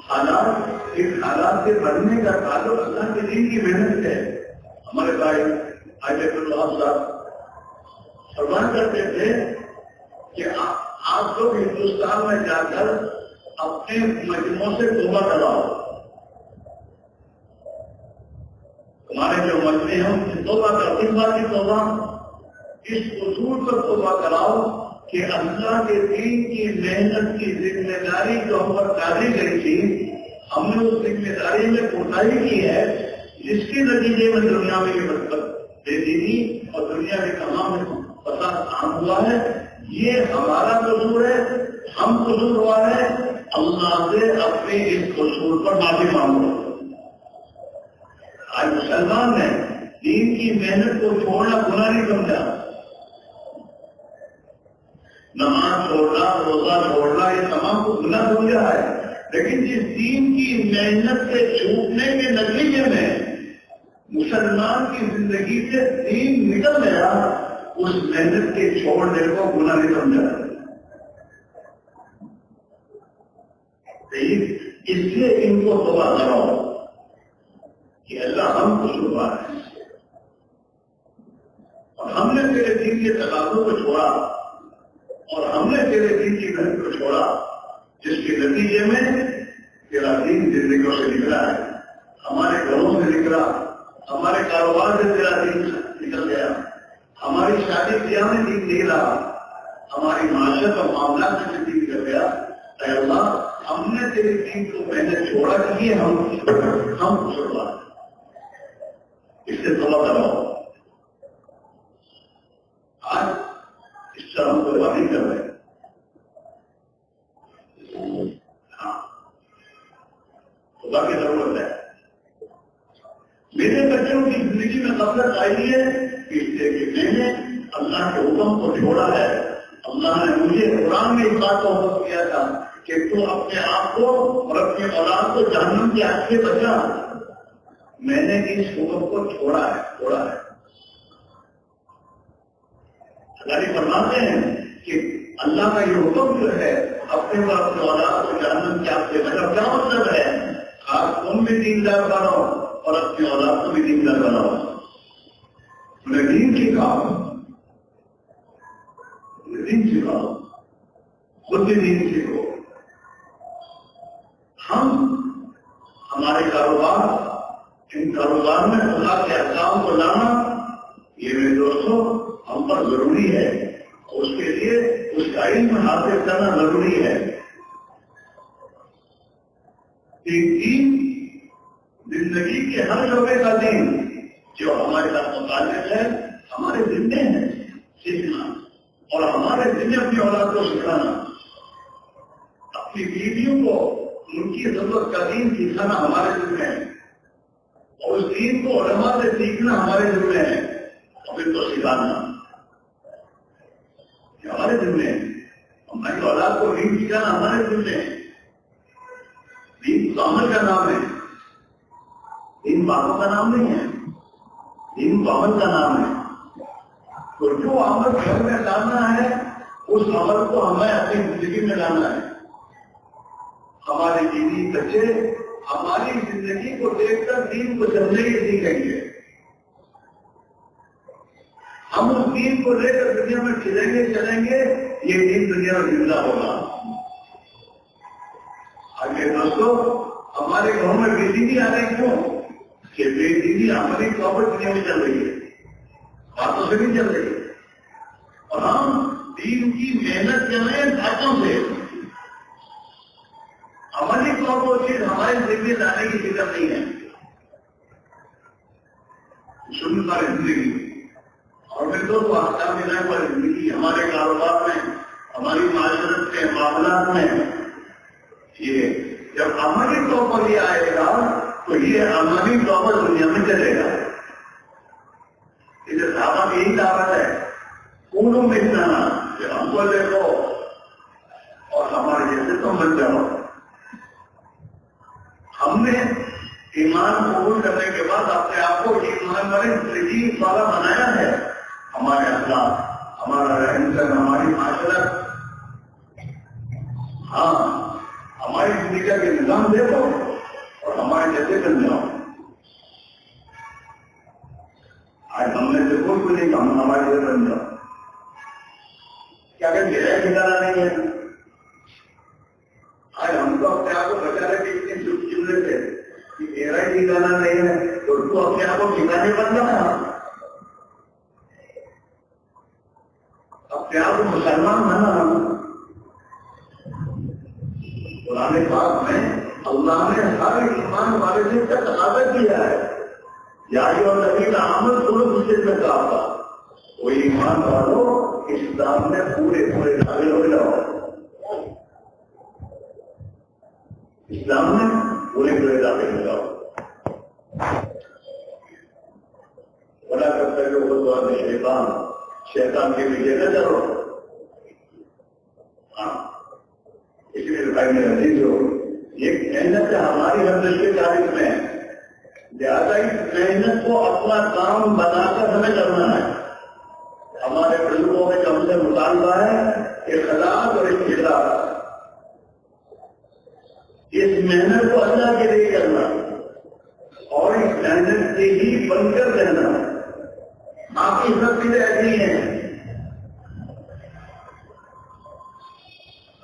Speaker 1: حالات اس حالات سے بڑھنے کا تعلق اللہ کے دین کی محنت ہے. ہمارے بھائی آیت اللہ صاحب فرمان کرتے تھے کہ آپ لوگ ہندوستان میں جا کر اپنے مجموعوں سے توبہ کراؤ. تمہارے جو مجموعے ہیں ان سے توبہ کرو. اس بات کی توبہ اس اصول پر توبہ کراؤ کہ اللہ کے دین کی محنت کی ذمہ داری جو ہم پر ڈالی گئی تھی ہم نے اس ذمہ داری میں کوتاہی کی ہے جس کے نتیجے میں دنیا میں یہ مطلب دے دی اور دنیا کے تمام فساد عام ہوا ہے. یہ ہمارا قصور ہے، ہم قصور ہوا ہے. اللہ سے اپنے اس قصور پر معافی مانگو. آج مسلمان نے دین کی محنت کو چھوڑنا گناہ نہیں سمجھا. نماز چھوڑنا، روزہ چھوڑنا، یہ تمام کو گناہ سمجھا ہے. لیکن جس دین کی محنت سے چھوٹنے کے نتیجے میں مسلمان کی زندگی سے دین نکل گیا، اس محنت کے چھوڑنے کو گناہ نہیں سمجھا. اس لیے ان کو توبہ کراؤ کہ اللہ ہم کو قصوروار ہے اور ہم نے تیرے دین کے تقاضوں کو چھوڑا اور ہم نے تیرے دین کی محنت کو چھوڑا، جس کے نتیجے میں تیرا دین زندگیوں سے نکلا ہے، ہمارے گھروں سے نکلا، ہمارے کاروبار سے تیرا دین نکل گیا، ہماری شادی بیاہ میں دین نکلا، ہماری معاشرت اور معاملات میں دین نکل گیا. اے اللہ، ہم نے تیرے دین کو محنت چھوڑا کہ ہم قصوروار ہیں. اس سے توبہ کراؤ. آج اس طرح ہم توبہ نہیں کر رہے. ہاں، توبہ کی ضرورت ہے. میرے بچوں کی زندگی میں غفلت آئی ہے اس لیے کہ میں نے اللہ کے حکم کو چھوڑا ہے. اللہ نے مجھے قرآن میں اس بات کو حکم کیا تھا کہ تو اپنے آپ کو اور اپنے اولاد کو جہنم کے آگ سے بچا. میں نے اس حکم کو چھوڑا ہے. اللہ فرماتے ہیں کہ اللہ کا یہ حکم جو ہے اپنے اور اپنے اولاد کو جہنم کے آگ سے بچا. کیا مطلب ہے؟ آپ تم بھی دیندار بناؤ اور اپنے اولاد کو بھی دیندار بناؤ. میں دین سکھاؤ، خود بھی دین سیکھو. ہمارے کاروبار، ان کاروبار میں خدا کے احکام کو لانا، یہ میرے دوستوں ہم پر ضروری ہے. اس کے لیے اس کا علم حاصل کرنا ضروری ہے. دین زندگی کے ہر شعبے کا دین جو ہمارے ساتھ متعلق ہے، ہمارے ذمے ہیں سیکھنا، اور ہمارے ذمے اپنی اولاد کو سکھانا، اپنی بیویوں کو ان کی ضرورت کا دین سکھانا ہمارے ذمے ہے، اور اس دین کو علماء سے سیکھنا ہمارے ذمے ہے، اور پھر تو سکھانا ہمارے ذمے ہے. ہماری اولاد کو دین سکھانا ہمارے ذمے ہے. دین تو عمل کا نام ہے، دین باتوں کا نام نہیں ہے. دین تو عمل کا نام ہے. تو جو عمل گھر میں لانا ہے اس عمل کو ہمیں اپنی زندگی میں لانا ہے. ہمارے بیوی بچے ہماری زندگی کو دیکھ کر دین کو سمجھنے کے سیکھیں گے. ہم اس دین کو لے کر دنیا میں چلیں گے، یہ دین دنیا میں زندہ ہوگا. آگے دوستوں، ہمارے گھروں میں بے دینی آ رہی کیوں؟ کہ بے دینی ہماری طور دنیا میں چل رہی ہے، باتوں سے نہیں چل رہی ہے. اور ہم دین کی محنت کر رہے ہیں باتوں سے. عملی طور پر چیز ہمارے زندگی لانے کی فکر نہیں ہے. سن ساری زندگی اور میرے دوست احکام الہی پر زندگی، ہمارے کاروبار میں، ہماری معاشرت کے معاملات میں، یہ جب عملی طور پر یہ آئے گا تو یہ عملی طور پر دنیا میں چلے گا. یہ دعوت یہی دعوت ہے، پوروں میں جانا کہ ہم کو دیکھو اور ہمارے جیسے تم بن جاؤ. ہم نے ایمان قبول کرنے کے بعد اپنے آپ کو ایمان والے زندگی والا بنایا ہے. ہمارے اخلاق، ہمارا رہن سہن، ہماری معاشرت، ہاں ہماری زندگی کا نظام دیکھو اور ہمارے جیسے بن جاؤ. آج ہم نے سے کوئی نہیں کہ ہم ہمارے جیسے بن جاؤ. کیا کہ میرا ٹھکانا نہیں ہے. آج ہم تو اپنے آپ کو بچا رہے کہ اتنی چلنے سے کہ میرا ہی ٹھکانا نہیں ہے، تو اپنے آپ کو ٹھکانے بن رہا ہے. اپنے آپ کو مسلمان بنا. قرآن پاک میں اللہ نے ہر ایمان والے سے کا تقاضا کیا ہے. یا جو نبی کا عمل سنو دوسرے میں کہا تھا، وہ ایمان والوں اسلام میں پورے داخل ہو جاؤ. اسلام میں پورے پورے داخل ہو جاؤ. بڑا کرتا ہے وہ شیطان کے پیچھے نہ چلو. ہاں اس لیے بھائی میں عزیز ہو یہ محنت ہماری ہر دل کے تاریخ میں لہٰذا اس محنت کو اپنا کام بنا کر ہمیں کرنا ہے. ہمارے بزرگوں میں ہم سے مطالبہ ہے اخلاص اور اخلاص. اس محنت کو اللہ کے لیے کرنا اور اس محنت سے ہی بن کر رہنا. باقی سب چیزیں ایسی ہیں.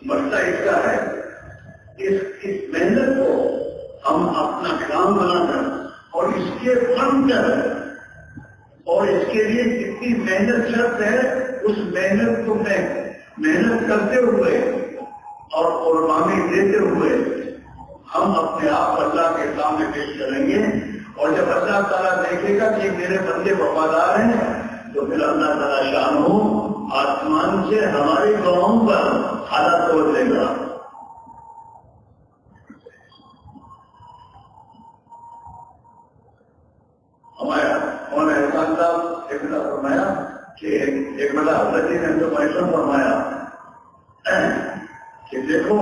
Speaker 1: مسئلہ اس کا ہے اس محنت کو ہم اپنا کام بنا کر اور اس کے بن کر اور اس کے لیے جتنی محنت شرط ہے اس محنت کو میں محنت کرتے ہوئے اور قربانی دیتے ہوئے ہم اپنے آپ اللہ کے سامنے پیش کریں گے. اور جب اللہ تعالیٰ دیکھے گا کہ میرے بندے وفادار ہیں تو پھر اللہ تعالیٰ شان ہو آسمان سے ہماری قوم پر حالت توڑ دے گا. ہمارا اور احسان صاحب ایک بڑا فرمایا کہ ایک بڑا حضرت جی نے تو ایسا فرمایا کہ دیکھو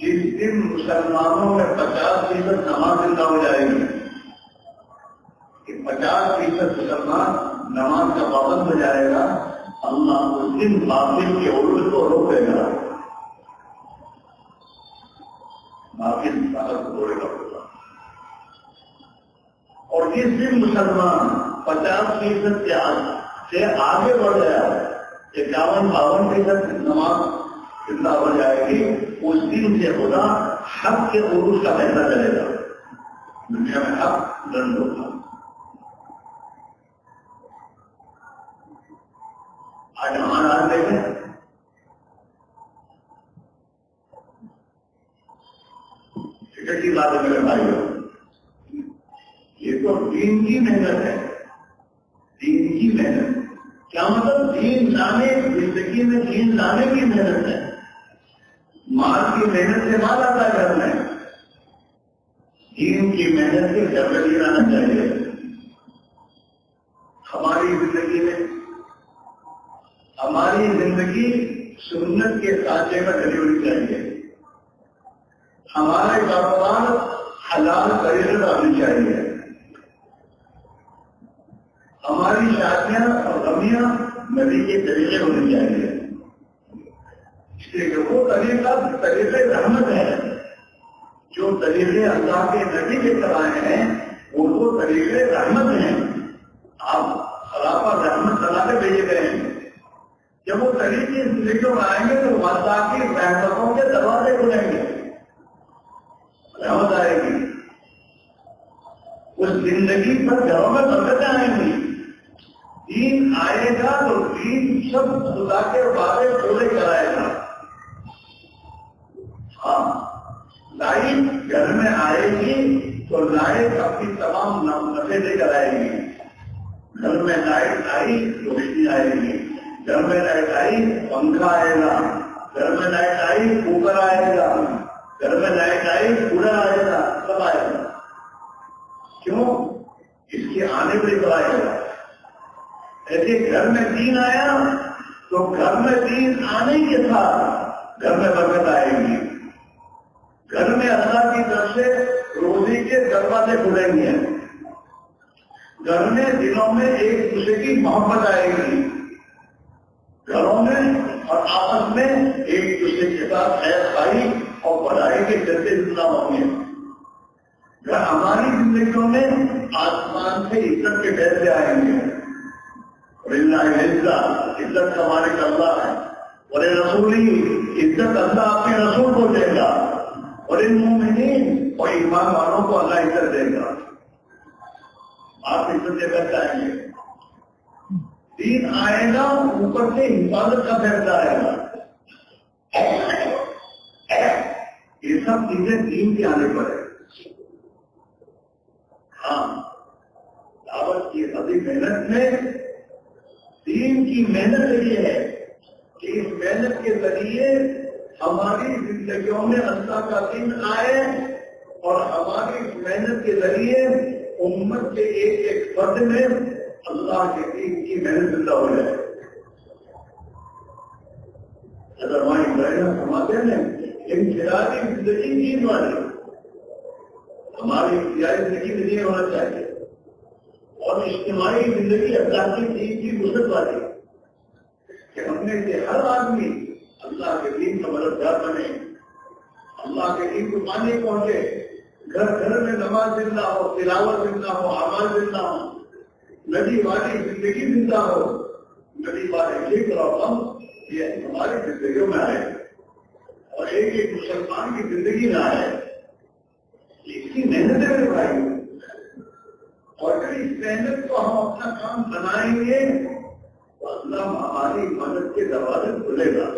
Speaker 1: جس دن مسلمانوں میں 50% نماز زندہ ہو جائے گی کہ 50% مسلمان نماز کا پابند ہو جائے گا اللہ اس دن باطل کے عروج کو روک دے گا. باطل طاقت کو روکے گا. اور جس دن مسلمان 50% سے آگے بڑھ گیا 51-52% نماز زندہ ہو جائے گی اس دن سے خدا حق کے عروج کا فیصلہ کرے گا. دنیا میں حق بلند ہوگا. آج ہمارا حال دیکھیں فکر کی بات ہے میرے بھائیوں. یہ تو دین کی محنت ہے. دین کی محنت کیا مطلب دین لانے زندگی میں دین لانے کی محنت ہے. مال کی محنت سے مال آتا ہے گھر میں. دین کی محنت سے گھر میں دین آنا چاہیے. ہماری زندگی سنت کے سانچے میں ڈلی ہونی چاہیے. ہمارے کاروبار حلال طریقے سے آنی چاہیے. ہماری شادیاں اور غمیاں نبی کے طریقے ہونے چاہیے. اس لیے وہ طریقے رحمت ہے. جو طریقے اللہ کے نبی کے کرائے ہیں وہ طریقے رحمت ہیں. آپ خلافہ رحمت اللہ کے بھیجے گئے ہیں. جب وہ طریقے زندگیوں میں آئیں گے تو اللہ کی رحمتوں کے دروازے کھلیں گے. رحمت آئے گی. اس زندگی پر گھروں میں برکتیں آئیں گی. دین آئے گا تو دین سب خدا کے وعدے پورے کرائے گا. ہاں لائٹ گھر میں آئے گی تو لائٹ اپنی تمام نفے لے کر آئے گی. گھر میں لائٹ آئی روشنی آئے گی. گھر میں لائٹ آئی پنکھا آئے گا. گھر میں لائٹ آئی کوکر آئے گا. گھر میں لائٹ آئی کولر آئے گا. سب آئے گا. کیوں؟ اس کے آنے پر تو آئے گا. ایسے گھر میں دین آیا تو گھر میں دین آنے کے ساتھ گھر میں برکت آئے گی. گھر میں اللہ کی طرف سے روزی کے دروازے کھلیں گے. گھر میں دلوں میں ایک دوسرے کی محبت آئے گی. گھروں میں اور آپس میں ایک دوسرے کے ساتھ خیر خائی اور بڑائی کے جلسے زندہ ہوں گے. ہماری زندگیوں میں آسمان سے عزت کے فیصلے آئیں گے. عزت کا مالک اللہ ہے. اور رسولی عزت اللہ اپنے رسول کو دے گا. اور ان مومنین اور ایمان والوں کو اللہ عزت دے گا. آپ عزت دے کر چاہیں گے. دین آئے گا اوپر سے حفاظت کا فیصلہ آئے گا. یہ سب چیزیں دین کے آنے پر ہے. ہاں دعوت کی ابھی محنت میں دین کی محنت یہ ہے کہ اس محنت کے ذریعے ہماری زندگیوں میں اللہ کا دن آئے اور ہماری محنت کے ذریعے امت کے ایک ایک فرد میں اللہ کے دین کی محنت زندہ ہو جائے. اگر ہماری بہن سماتے ہیں انفرادی زندگی دین والی، ہماری انفرادی زندگی میں نہیں ہونا چاہیے، اور اجتماعی زندگی اللہ کی دین کی وسعت والی، کہ ہم نے سے ہر آدمی اللہ کے دین کا مددگار بنے، اللہ کے دین کو پانے پہنچے، گھر گھر میں نماز زندہ ہو، تلاوت زندہ ہو، اعمال زندہ ہو، نبی والی زندگی زندہ ہو. نبی والے ذکر اور غم یہ ہماری زندگیوں میں آئے اور ایک ایک مسلمان کی زندگی میں آئے. اس کی محنت ہے بھائی، اور اگر اس محنت کو ہم اپنا کام بنائیں گے تو اللہ ہماری مدد کے دروازے کھلے گا.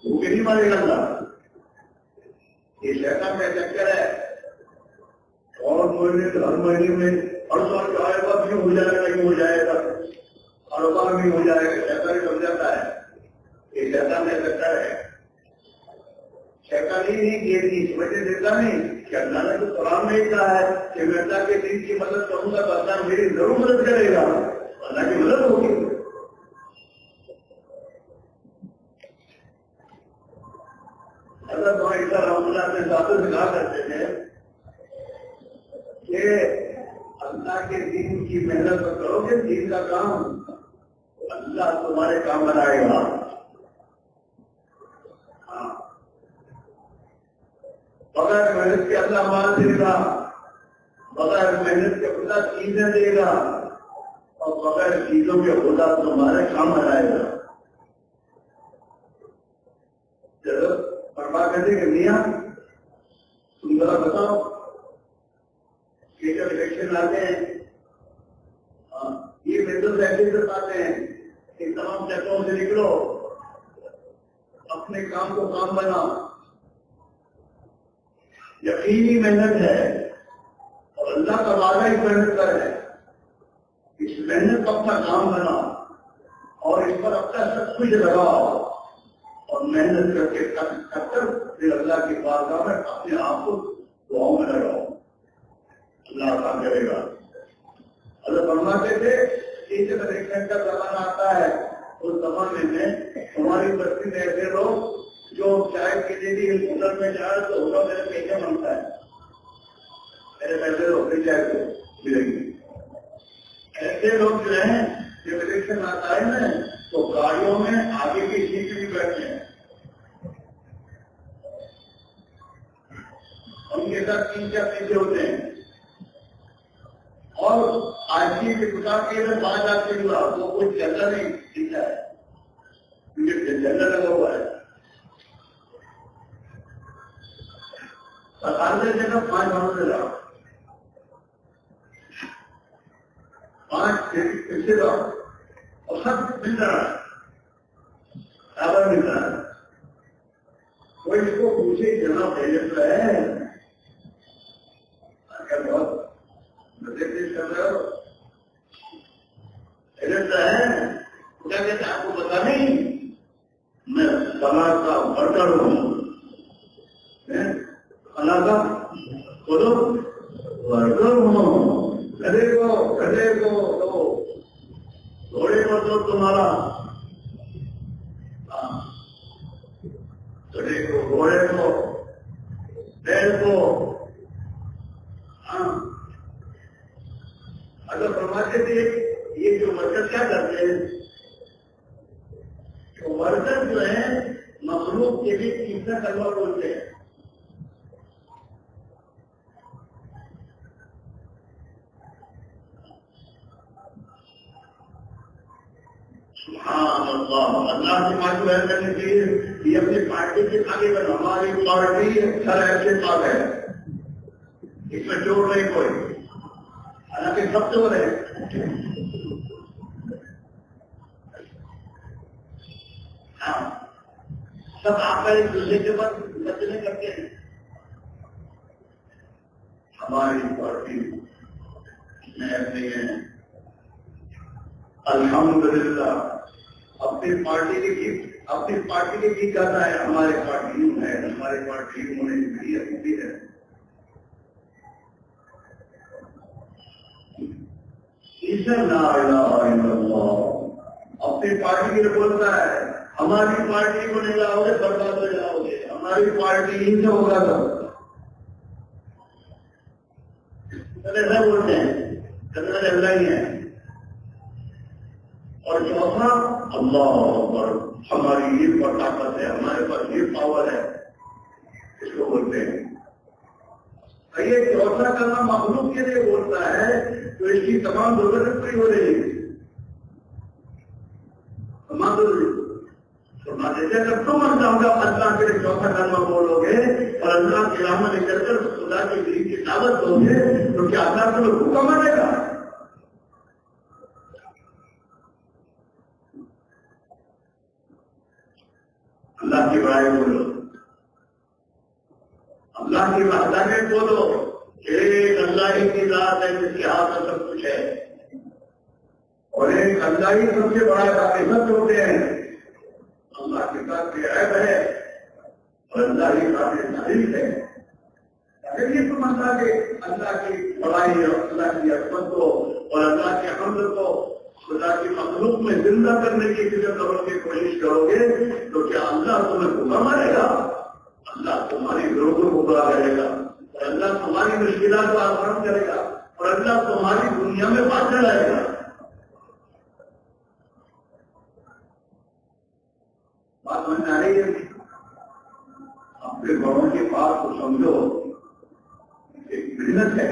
Speaker 1: وہ نہیں مارے گا اللہ. یہ شیطان کا چکر ہے، اور مہینے ہر مہینے میں ہر سال جو آئے گا بھی ہو جائے گا، ہو جائے گا، ہر بار بھی ہو جائے گا. شیطان بن جاتا ہے. یہ شیطان کا چکر ہے. شیطان ہی نہیں کہ اس وجہ دیتا نہیں کہ اللہ نے تو قرآن میں کہا ہے کہ میں اللہ کے دین کی مدد کروں گا تو اللہ میری ضرور مدد کرے گا، اللہ کی مدد ہوگی. حضرت عیسیٰ رحمۃ اللہ اپنے ذاتوں سے کہا کرتے تھے کہ اللہ کے دین کی محنت کرو گے، دین کا کام اللہ تمہارے کام بنائے گا. بغیر محنت کے اللہ مال دے گا، بغیر محنت کے خدا چیزیں دے گا، اور بغیر چیزوں کے خدا تمہارے کام بنائے گا. فرما کہتے کہ میاں تم ذرا بتاؤ کہ جب الیکشن آتے ہیں یہ میتھڈ ایسے آتے ہیں کہ تمام چکروں سے نکلو، اپنے کام کو کام بنا. یقینی محنت ہے اور اللہ کا وعدہ ہی محنت کر ہے. اس محنت کو اپنا کام بنا اور اس پر اپنا سب کچھ لگاؤ اور محنت کر کے پھر اللہ کی بارگاہ میں اپنے آپ کو دعاؤں میں لگاؤ. اللہ آسان کرے گا. اللہ فرماتے تھے کہ جب الیکشن کا زمانہ آتا ہے اس زمانے میں ہماری بستی میں ایسے لوگ جو چائے کے لیے ہوٹل میں جائے تو ہوٹل میرے پیسے مانگتا ہے، میرے پیسے روکے چائے کو ملیں گے. ایسے لوگ جو ہیں جب الیکشن آتا ہے نا تو گاڑیوں میں آگے کی سیٹ بھی بیٹھتے ہیں، ان کے ساتھ 3-4 پیسے ہوتے ہیں، اور آج کی گزار کے لیے 5 آدمی سے جڑا وہ کوئی چلتا نہیں سیکھتا ہے کیونکہ جھنڈا لگا ہوا ہے. سرکار نے جگہ 5 باروں سے لگا 5 پیسے لاؤ اور سب مل رہا ہے، برابر مل رہا ہے. کوئی اس کو پوچھے جہاں پہلے ہے بہت کیا کہتے ہیں آپ کو پتا نہیں میں سماج کا ورکر ہوں، اللہ کا بولو ورکر ہوں. گھڑے کو دو گھوڑے کو دو تمہارا، گھڑے کو گھوڑے کو پیڑ کو. اگر فرماتے تھے یہ جو ورکر کیا کرتے ہیں، ورکر جو ہے مخلوق کے لیے تیسرا کلمہ بولتے ہیں. سبحان اللہ. اللہ کی بات بیان کرنے کے لیے یہ اپنی پارٹی کے آگے بڑھ، ہماری پارٹی اکثر ایسے بات ہے، اس میں جوڑ نہیں کوئی، حالانکہ سب جوڑ ہے. ہاں سب آپ ایک دوسرے کے بعد بچنے کرتے ہیں. ہماری پارٹی میں اپنے الحمدللہ اپنے اپنی پارٹی کے کی کہتا ہے ہماری پارٹی یوں ہے، ہماری پارٹی یوں ہونے کی ہے. اسے لا الہ الا اللہ اپنی پارٹی کے لیے بولتا ہے ہماری پارٹی کو نہیں لاؤ گے برباد ہو جاؤ گے، ہماری پارٹی ان سے ہوگا تو ایسا بولتے ہیں کتنا اللہ ہی ہے. اور چوتھا اللہ اکبر ہماری یہ پر طاقت ہے، ہمارے پاس یہ پاور ہے، اس کو بولتے ہیں. یہ چوتھا کلمہ مخلوق کے لیے بولتا ہے تو اس کی تمام ضرورت پوری ہو رہی ہے. تمام ضرورت جب تم اللہ کے لیے چوتھا کلمہ بولو گے اور اللہ کے راہ میں چل کر خدا کے دین کی دعوت دو گے تو کیا اللہ تمہیں حکم مانے گا؟ اللہ کی بڑائی بولو، اللہ کی وحدانیت بولو، ایک اللہ ہی کی ذات ہے جس کے ہاتھ میں سب کچھ ہے، اور ایک اللہ ہی سب سے بڑا باعزت ہوتے ہیں. اللہ کے ساتھ کی عیب ہے اور اللہ ہی قابل تعریف ہے. اگر یہ سمجھتا کہ اللہ کی بڑائی اور اللہ کی عظمت کو اور اللہ کے حمد کو خدا کی مخلوق میں زندہ کرنے کی فکر کرو گے، کوشش کرو گے تو کیا اللہ تمہیں حکم مارے گا؟ اللہ تمہاری ضرورتوں کو پورا کرے گا اور اللہ تمہاری مشکلات کو آسان کرے گا اور اللہ تمہاری دنیا میں بات چلائے گا. بات سمجھ آ رہی ہے؟ اپنے بڑوں کی بات کو سمجھو. ایک محنت ہے،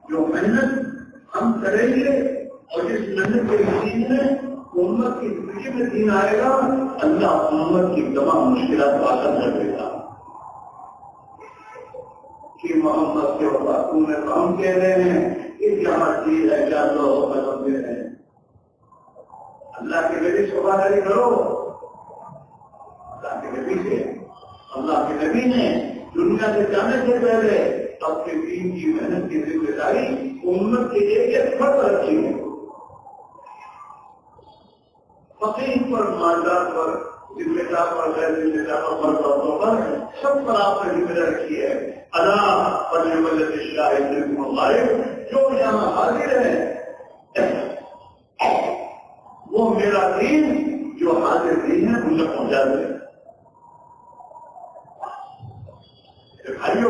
Speaker 1: جو محنت ہم کریں گے اور جس محنت کے نتیجے میں امت کی خوشی میں دین آئے گا، اللہ امت کی تمام مشکلات کو آسان کر دے گا. کہ محمد کے وفاتوں میں تو ہم کہہ رہے ہیں کہ جہاں چیز ہے کیا لو مطلب دے رہے ہیں. اللہ کے نبی سے وفاداری کرو. اللہ کے نبی سے، اللہ کے نبی نے دنیا سے جانے سے پہلے اپنے دین کی محنت کی ذمہ داری امت کے ایک فرد رکھی ہے. فقیر پر، مالدار پر، ذمہ دار پر، غیر ذمہ دار پر، عورتوں پر، سب پر آپ نے ذمہ داری رکھی ہے. اللہ پر ملت شاہد غائب جو یہاں حاضر ہے وہ میرا دین جو حاضر نہیں ہے مجھے پہنچا دے. بھائیو،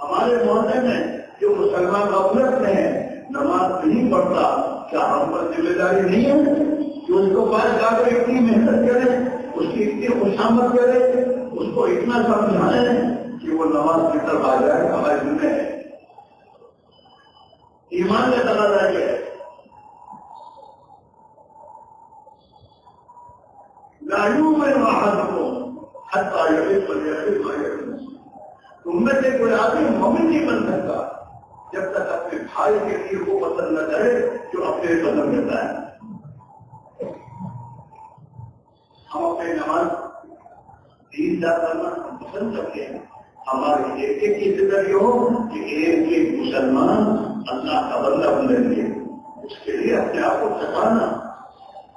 Speaker 1: ہمارے محلے میں جو مسلمان غفلت میں ہے، نماز نہیں پڑھتا، کیا ہم پر ذمہ داری نہیں ہے کہ اس کو باہر جا کر اتنی محنت کرے، اس کی اتنی خوشامد کرے، اس کو اتنا سمجھائے کہ وہ نماز کی طرف آ جائے؟ ہمارے ذمہ ہے. ایمان میں تقاضا ہے لاجو میں واحد کو حتیٰ یقین پر یقین تم میں سے کوئی آدمی مومن نہیں بن سکتا جب تک اپنے بھائی کے لیے وہ پسند نہ کرے جو اپنے پسند کرتا ہے. ہم اپنے نماز تین کرنا پسند کرتے ہیں. ہماری ایک ایک کی ذکر یہ ہو کہ ایک ایک مسلمان اللہ کا بندہ بننے کے اس کے لیے اپنے آپ کو تھکانا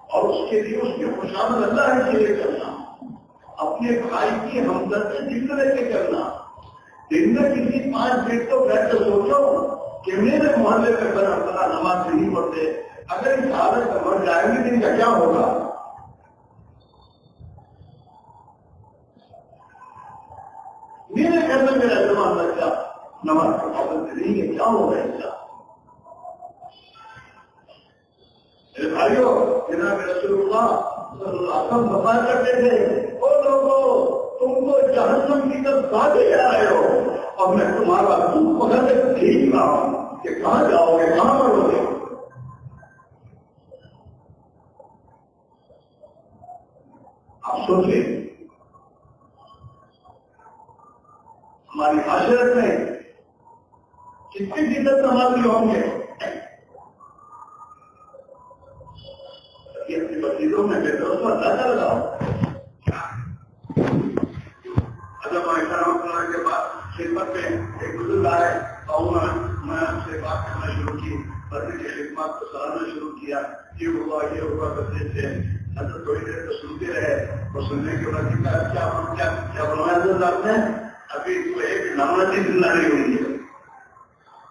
Speaker 1: اور اس کے لیے اس کی خوشامد اللہ کے لیے کرنا، اپنے بھائی کی ہمدردی دل لے کے کرنا. دن میں کسی 5 منٹ تو بیٹھ کر سوچو کہ میرے محلے میں اگر اپنا نماز نہیں پڑھتے، اگر اس حالت میں مر جائیں گے دن کا کیا ہوگا؟ میرے گھر میں میرا جوان بچہ نماز کا پابند نہیں ہے، کیا ہوگا اس کا؟ میرے بھائیوں، جناب رسول اللہ صلی اللہ علیہ وسلم بتا کرتے تھے او لوگوں تم کو جہنم کی طرف بھاگے جا رہے ہو اور میں تمہارا دکھ پکڑ کے ٹھیک رہا ہوں کہ کہاں جاؤ گے، کہاں مرو گے. آپ سوچیں ہماری معاشرت میں کتنی شدت نمازی ہوں گے. یہ اپنی بچیزوں میں بہتر اس پر زیادہ لگاؤ. کے بعد خدمت میں ایک بزرگ آئے اور میں ان سے بات کرنا شروع کی، پڑھنے کی خدمات کو سراہنا شروع کیا. یہ ہوا کرتے تھے. حضرت تھوڑی دیر تو سنتے رہے اور سننے کے بعد کیا بنوایا حضرت آپ نے؟ ابھی تو ایک نماز ہی زندہ نہیں ہوئی ہے.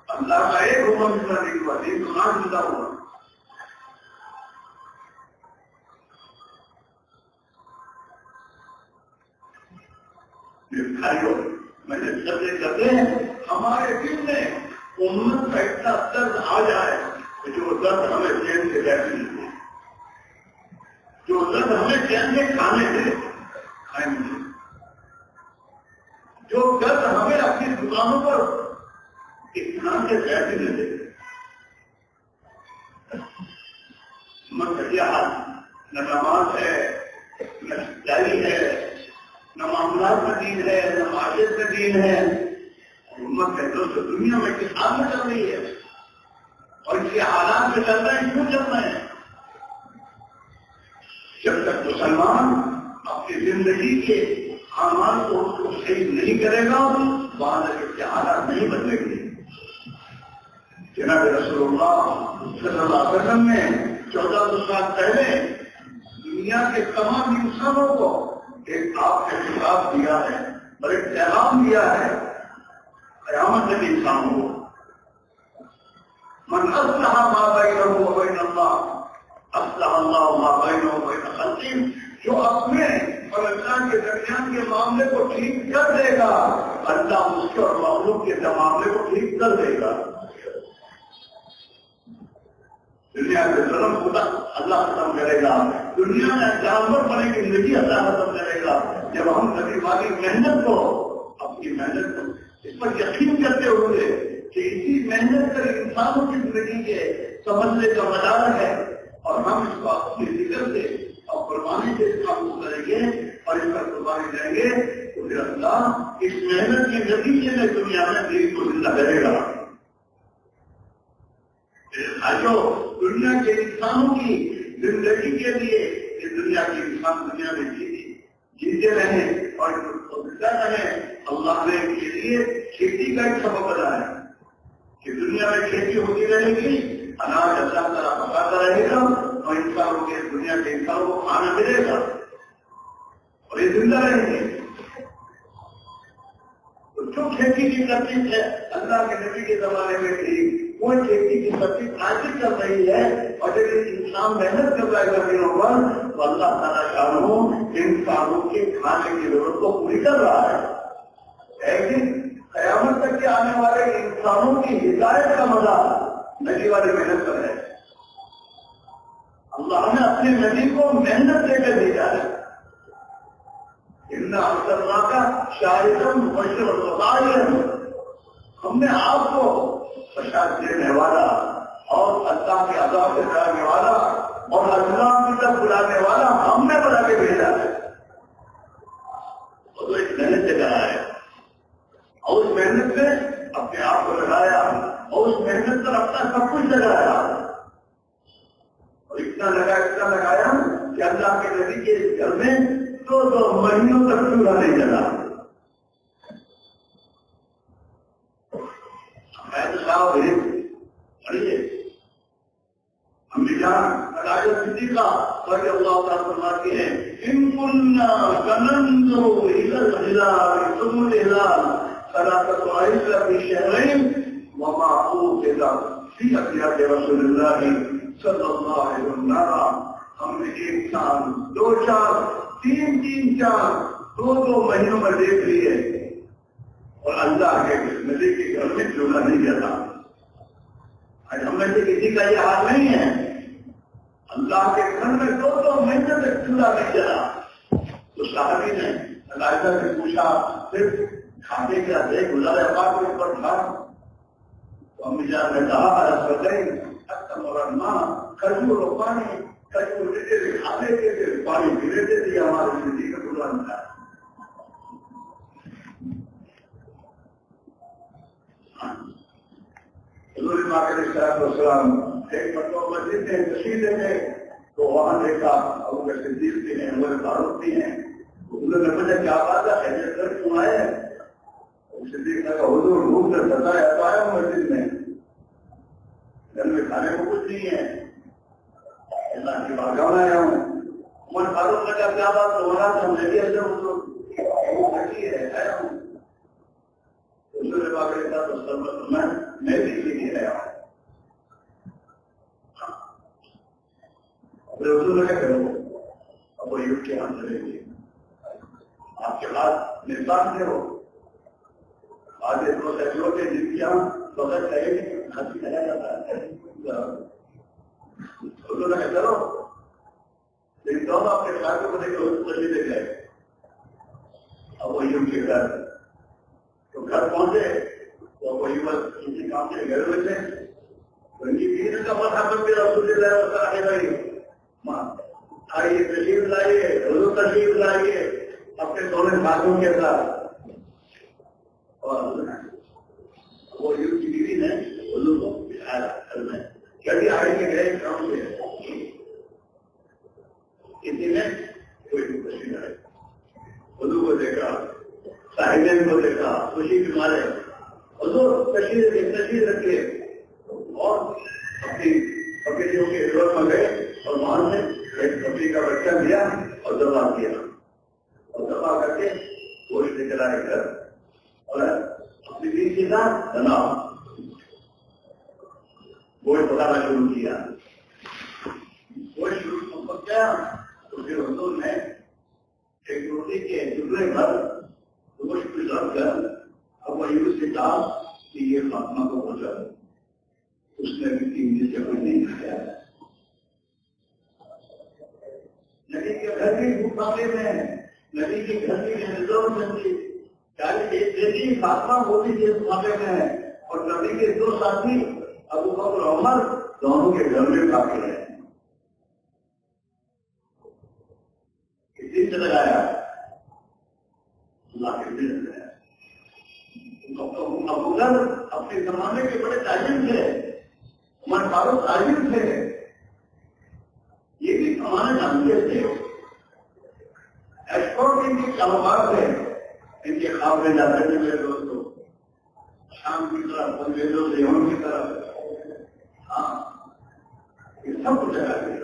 Speaker 1: اللہ کا ایک حکم زندہ نہیں ہوا، دین تو نہ زندہ ہوا. میں نے کرتے ہمارے دل میں امت کا اتنا درد آ جائے جو درد ہمیں چین سے بیٹھنے دے، جو درد ہمیں چین سے کھانے دے کھائیں گے، جو درد ہمیں اپنی دکانوں پر اطمینان سے بیٹھنے دے. نہ نماز ہے، نہ جاری ہے، نہ معاملات کا دین ہے، نہ معاشرت کا دین ہے. امت ہے دوستو دنیا میں کس حال میں چل رہی ہے اور اس کے حالات میں چل رہے ہیں، کیوں چل رہے ہیں؟ جب تک مسلمان اپنی زندگی کے اعمال کو صحیح نہیں کرے گا وہاں تک اس کے حالات نہیں بدلیں گے. جناب رسول اللہ صلی اللہ علیہ وسلم نے 1400 سال پہلے دنیا کے تمام انسانوں کو ایک آپ کا خطاب دیا ہے اور ایک پیغام دیا ہے قیامت تک انسانوں کو. من اصلح ما بینہ وبین اللہ اصلح اللہ ما بینہ وبین خلقہ، جو اپنے اور اللہ کے درمیان کے معاملے کو ٹھیک کر دے گا اللہ اس کے اور مخلوق کے معاملے کو ٹھیک کر دے گا. دنیا میں ظلم ہوتا اللہ ختم کرے گا، دنیا میں جانور بنے کی زندگی اللہ ختم کرے گا. جب ہم نبی والی محنت کو اپنی محنت کو اس پر یقین کرتے ہوئے کہ اسی محنت کر انسانوں کی زندگی کے سمجھنے کا مدار ہے اور ہم اس کو اپنی ذکر سے اور قربانی سے اس کام کو کریں گے اور اس پر قربانی دیں گے تو پھر اللہ اس محنت کے نتیجے میں دنیا میں دین کو زندہ کرے گا. جو دنیا کے انسانوں کی زندگی کے لیے یہ دنیا کے انسان دنیا میں جیتے رہیں اور زندہ رہیں، اللہ نے ان کے لیے کھیتی کا ایک سبب بنایا ہے کہ دنیا میں کھیتی ہوتی رہے گی، اناج اللہ تعالیٰ پکاتا رہے گا اور انسانوں کے دنیا کے انسانوں کو کھانا ملے گا اور یہ زندہ رہیں گے. جو کھیتی کی ترتیب ہے اللہ کے نبی کے زمانے میں تھی، وہ کھیتی کی ترتیب آج بھی چل رہی ہے اور جب انسان محنت کر رہا ہے زمینوں پر تو اللہ تعالیٰ شانوں انسانوں کے کھانے کی ضرورت کو پوری کر رہا ہے. لیکن قیامت تک کے آنے والے انسانوں کی ہدایت کا مزہ نبی والی محنت پر ہے. اللہ نے اپنے نبی کو محنت دے کر بھیجا ہے. اللہ کا شاہدم مبشر وبشیر، ہم نے آپ کو بشارت دینے والا اور اللہ کے عذاب سے ڈرانے والا اور اللہ کی طرف بلانے والا ہم نے بنا کے بھیجا ہے. اور وہ ایک محنت سے ڈرا ہے اور اس محنت سے اپنے آپ کو لگایا اور اس محنت پر اپنا سب کچھ لگایا اور اتنا لگایا کہ اللہ کے نبی کے گھر میں 2 مہینوں تک چولہا نہیں جلا. پڑھیے صدیقہ رضی اللہ تعالیٰ فرماتی ہیں ان كنا كننظر الى الهلال ثم الهلال 13 في شهرين وما اوجد في ابيات رسول الله صلی اللہ علیہ وسلم. ہم نے 1 سال 2 سال 3 4 2 مہینوں میں دیکھ لیے اور اللہ کے نبی کے گھر میں چولہا نہیں جلا. آج ہم میں سے کسی کا یہ حال نہیں ہے. اللہ کے گھر میں 2 مہینے تک چولہا نہیں جلا. تو صحابی نے عائشہ سے پوچھا صرف کھانے کا دیکھ گزارے پاک کے اوپر تھا تو امی جان نے کہا کھجور اور پانی کھجور دیتے تھے کھانے کے تھے پانی پینے تھے ہماری زندگی کا گزارا تھا. حضور پاک علیہ السلام ایک مرتبہ مسجد میں تشریف لے گئے تو وہاں دیکھا ابو بکر صدیق بھی ہیں، عمر فاروق بھی ہیں. حضور نے پوچھا کیا بات ہے حیرت کر کیوں آئے؟ صدیق نے کہا حضور بھوک سے بتایا تو آیا ہوں مسجد میں، گھر میں کھانے کو کچھ نہیں ہے. اللہ کی بارگاہ میں آیا ہوں. عمر فاروق نے کہا کیا بات ہو رہا تھا؟ میں بھی ایسے ہوں تو لڑکی ہے آیا ہوں. حضور پاک علیہ السلام نے فرمایا میں بھی اسی لیے آیا ہوں. حضور نے کہا ابو ایوب کے ہم چلیں گے آپ کے بعد نظام سے ہو آگے دو سیکلوں کے زندگیاں بغیر چاہیے کہ ہنسی کہا جاتا ہے. حضور نے کہا چلو لیکن دونوں اپنے علاقے کو دیکھ کر چلی لے گئے. ابو ایوب کے گھر تو گھر پہنچے تو ابو ایوب کسی کام سے گھر میں تھے. ان کی بیوی کا مطلب بھی رسول اللہ صلی اللہ علیہ وسلم آئیے تشریف لائیے حضور تشریف لائیے اپنے دونوں ساتھوں کے ساتھ. اور وہ یوں کی بیوی نے حضور کو بٹھایا گھر میں کبھی آئے کے گئے کام سے کسی نے کوئی تشریف آئے حضور کو دیکھا صاحبین کو دیکھا خوشی کے مارے حضور تشریف رکھیے اور اپنی بکریوں کے ضرورت میں گئے اور وہاں سے ایک بکری کا بچہ لیا اور دبا کیا اور دبا کر کے گوشت لے کر آئے گھر اور اپنی بیوی کے ساتھ بنا گوشت پکانا شروع کیا. گوشت شروع پکایا تو پھر حضور نے ایک روٹی کے ٹکڑے پر گوشت کو رکھ کر اب وہ یوں سے کہا کہ یہ فاطمہ کو پہنچا دو. اس نے بھی 3 دن سے کوئی نہیں کھایا. نبی کے گھر کی مقابلے میں نبی کے گھر کی ضرورت نہیں تھی. ایک بیٹی فاطمہ وہ بھی اس مقابلے میں ہے اور نبی کے 2 ساتھی ابو بکر اور عمر دونوں کے گھر میں داخل ہیں. کسی سے لگایا اللہ کے دل میں ابو بکر اپنے زمانے کے بڑے تاجر تھے. عمر فاروق تاجر تھے. یہ بھی کمانے جانتے تھے. ایکسپورٹ ان کے کاروبار تھے. ان کے خواب میں جاتے تھے میرے دوستوں شام کی طرف انگریزوں سے یمن کی طرف. ہاں یہ سب کچھ لگا دیا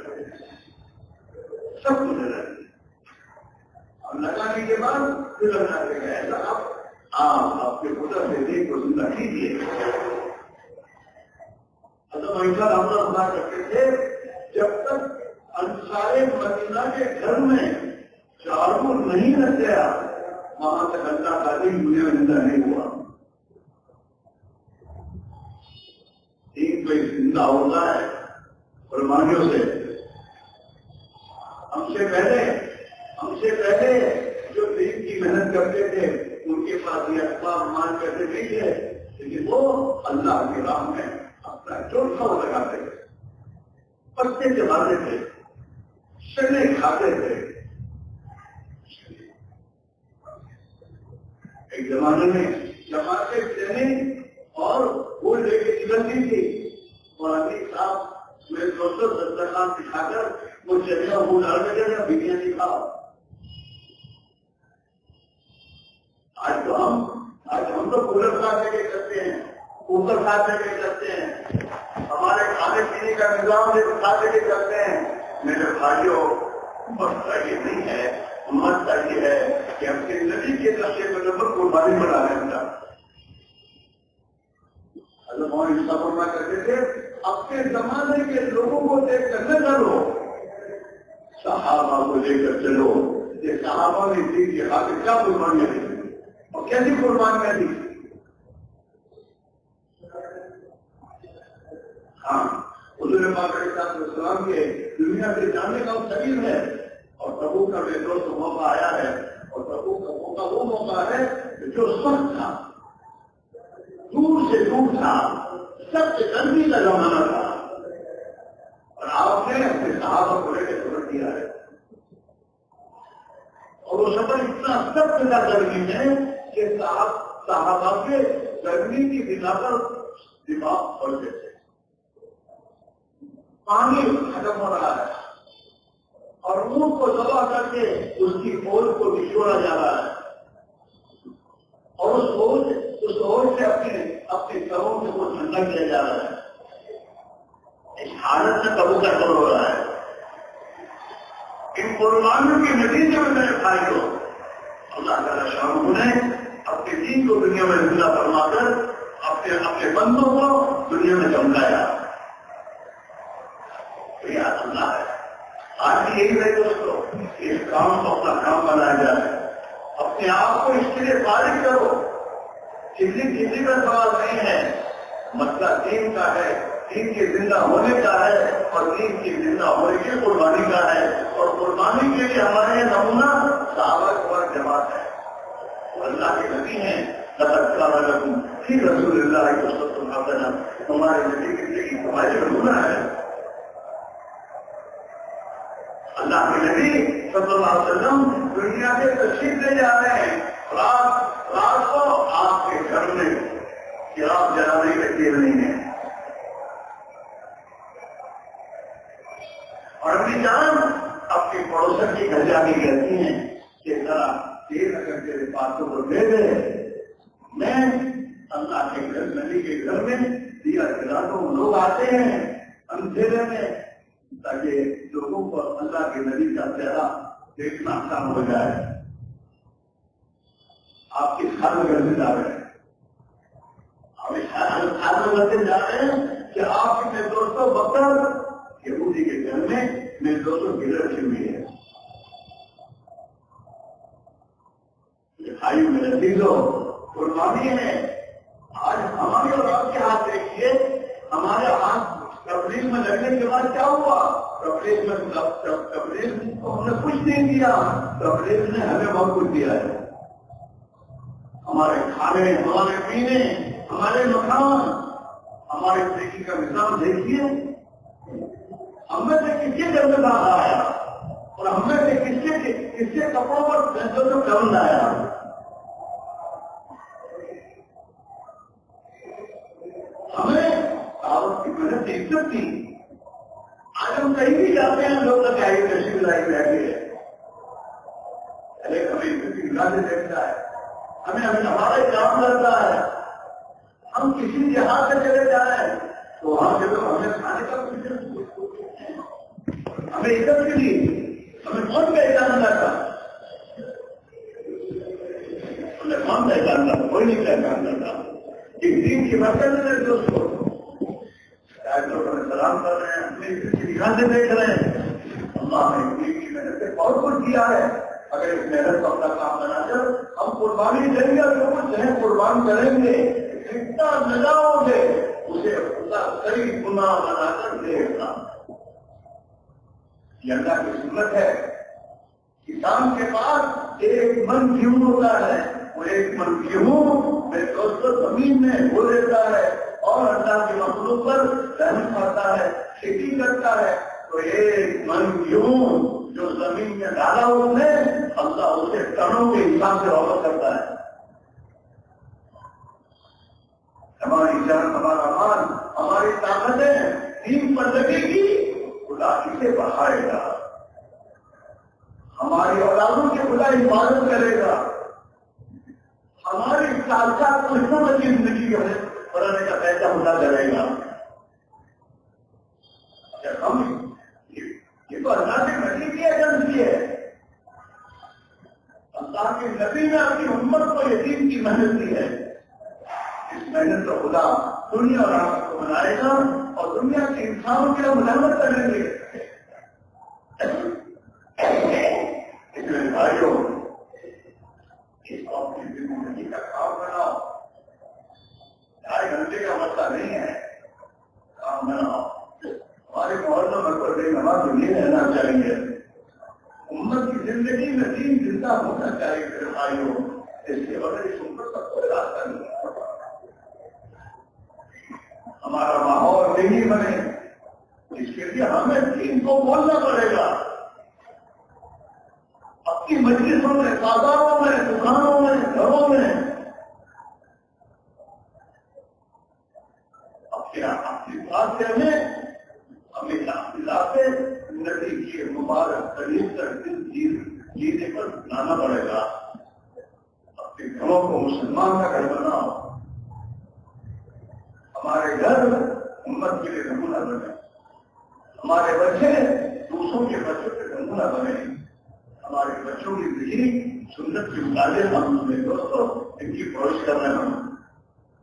Speaker 1: سب کچھ لگا دیا اور لگانے کے بعد پھر لگا دے گا ایسا آپ کے پتر سے دیکھ کو زندہ کیجیے. ہم کرتے تھے جب تک انصار مدینہ کے گھر میں چاروں نہیں رہ گیا وہاں تک اللہ تعالی دنیا میں زندہ نہیں ہوا. دین کوئی زندہ ہوتا ہے قربانیوں سے. ہم سے پہلے جو دین کی محنت کرتے تھے ان کے پاس یہ اسباب مان کرتے نہیں تھے لیکن وہ اللہ کی راہ میں اپنا چوٹا لگاتے تھے پتے چباتے تھے چنے کھاتے تھے. ایک زمانے میں جماعتیں چنے اور وہ لے کے نکلتی تھی اور ابھی صاحب میرے دوستوں دسترخوان دکھا کر وہ چنے اور وہ ڈال کے گئے بریانی کھاؤ. آج ہم تو کولر کھا کے کرتے ہیں کوکر کھا کے کرتے ہیں ہمارے کھانے پینے کا نظام سے کھا کے کرتے ہیں. میرے بھائیوں مسئلہ یہ نہیں ہے مسئلہ یہ ہے کہ ہم سے نبی کے نقشے میں نمبر قربانی بنا رہے ہیں. فرما کرتے تھے اپنے زمانے کے لوگوں کو دیکھ کر نہ چلو صحابہ کو لے کر چلو. یہ صحابہ نے دین کی خاطر کیا قربانیاں دی اور کیسی قربانیاں دی. ہاں حضور پاک علیہ السلام کے دنیا سے جانے کا سبیل ہے اور تبوک کا بے دوست موقع آیا ہے اور تبوک کا موقع وہ موقع ہے جو سخت تھا دور سے دور تھا سب سے گندی کا زمانہ تھا اور آپ نے اپنے صحابہ کو لے کے سفر کیا ہے اور وہ سفر اتنا سخت کا گرمی ہے کہ صحابہ کے گرمی کی بنا پر دماغ پڑ گئے تھے. پانی ختم ہو رہا ہے اور اونٹ کو دبا کر کے اس کی فوج کو نچوڑا جا رہا ہے اور اس فوج سے اپنے گھروں سے وہ ٹھنڈا کیا جا رہا ہے. اس حالت میں کبو کا کر ہو رہا ہے ان قربانیوں کے نتیجے میں میرے بھائیوں اللہ تعالیٰ شاہ نے اپنے دین کو دنیا میں زندہ فرما کر اپنے بندوں کو دنیا میں چمکایا. تو یاد اللہ ہے آج بھی یہی ہے دوستوں، اس کام کو اپنا کام بنایا جائے. اپنے آپ کو اس کے لیے فارغ کرو. کسی کا سوال نہیں ہے، مسئلہ دین کا ہے، دین کے زندہ ہونے کا ہے اور دین کی زندہ ہونے کی قربانی کا ہے. اور قربانی کے لیے ہمارے یہ نمونہ صحابہ اور جماعت ہے. وہ اللہ کے نبی ہیں. لقد كان لكم في رسول الله أسوة حسنة. ہمارے نبی کی زندگی ہمارے نمونہ ہے. اللہ کے نبی صلی اللہ علیہ وسلم دنیا سے تشریف لے جا رہے ہیں. رات کو آپ کے گھر میں چراغ جلانے کے تیل نہیں ہے. اور اپنی جان اپنی پڑوسن کی گھر جا کے کہتی ہیں کہ ذرا تیل اگر تیرے پاسوں کو دے دے، میں اللہ کے گھر نبی کے گھر میں دیا جلا دوں. لوگ آتے ہیں اندھیرے میں تاکہ لوگوں کو اللہ کے نبی کا چہرہ دیکھنا آسان ہو جائے. آپ کس حال میں گھر سے جا رہے ہیں؟ آپ اس حال میں گھر سے جا رہے ہیں کہ آپ اپنے دوستوں بکر یہودی کے گھر میں میرے دوستوں کی رکھی ہوئی ہے. بھائی میرے چیزوں قربانی ہے. آج ہمارے اور آپ کے ہاتھ دیکھیے، ہمارے ہاتھ تبلیغ میں لگنے کے بعد کیا ہوا؟ تبلیغ کو ہم نے کچھ نہیں دیا، تبلیغ نے ہمیں بہت کچھ دیا ہے. ہمارے کھانے، ہمارے پینے، ہمارے مکان، ہمارے زندگی کا نظام دیکھیے. ہم میں سے کس کے گھر میں باہر آیا اور ہم میں سے کس کے کپڑوں پر جو کرن آیا. ہمیں دعوت کی محنت سے عزت تھی. آج ہم کہیں بھی جاتے ہیں لوگ تو چاہیے تشریف لائی بیٹھے ہیں. ہمیں عزت کی نگاہ سے دیکھتا ہے، ہمیں ہمارا کام کرتا ہے. ہم کسی جہاز سے چلے جا رہے ہیں تو وہاں سے لوگ ہمیں کھانے کا ہمیں عزت کے لیے ہمیں کون پہچان کرتا؟ ہمیں کون پہچان کرتا؟ کوئی نہیں پہچان کرتا. ایک دین کی برکت ہے دوستوں. لوگ ہمیں سلام کر رہے ہیں، اپنی عزت کی نگاہ سے دیکھ رہے ہیں. اللہ نے دین کی محنت سے بہت کچھ کیا ہے. اگر اس محنت کو اپنا کام بنا کر ہم قربانی دیں گے، جو کچھ ہے قربان کریں گے، جتنا ملاؤ گے اسے اللہ قریب گناہ بنا کر دے گا. یہ اللہ کی سنت ہے. کسان کے پاس ایک من گیہوں ہوتا ہے، وہ ایک من گیہوں میں دوستوں زمین میں بو دیتا ہے اور اللہ کی مخلوق پر رحم کرتا ہے، کھیتی کرتا ہے. تو ایک من گیہوں جو زمین میں ڈالا اس نے، اللہ اسے ٹنوں کے حساب سے واپس کرتا ہے. ہماری جان، ہمارا مال، ہماری طاقتیں دین پر لگے گی، خدا اسے بڑھائے گا. ہماری اولادوں کی خدا حفاظت کرے گا. ہماری ساتھ خوشبو کی زندگی بڑھانے کا پیسہ خدا کرے گا. ہم یہ تو اللہ کے نبی کی ایجنسی ہے. اللہ کے نبی نے اپنی امت کو یتیم کی محنت دی ہے. اس محنت کو خدا دنیا اور آخرت کو بنائے گا اور دنیا کے انسانوں کے لیے ملامت کریں گے. اس لیے بھائیوں، اس قوم کی زندگی کا کام بناؤ. 2.5 گھنٹے کا مسئلہ نہیں ہے، کام بناؤ. ہمارے محلوں میں پڑھنے نماز نہیں رہنا چاہیے. امت کی زندگی میں دین زندہ ہونا چاہیے. پھر بھائیوں، اس کے بغیر اس امت کا کوئی راستہ نہیں. ہمارا ماحول دینی بنے، اس کے لیے ہمیں دین کو بولنا پڑے گا. اپنی مجلسوں میں، بازاروں میں، دکانوں میں، گھروں میں اپنی بات سے ہمیں نبی کی مبارک قریب تک جینے پر لانا پڑے گا. اپنے گھروں کو مسلمان کا گھر بناؤ. ہمارے گھر امت کے لیے نمونہ بنے. ہمارے بچے دوسروں کے بچوں کے نمونہ نمونہ بنے، ہمارے بچوں کی بھی سنت کے مطابق ہم اپنے دوستوں ان کی پروش کر رہے ہیں،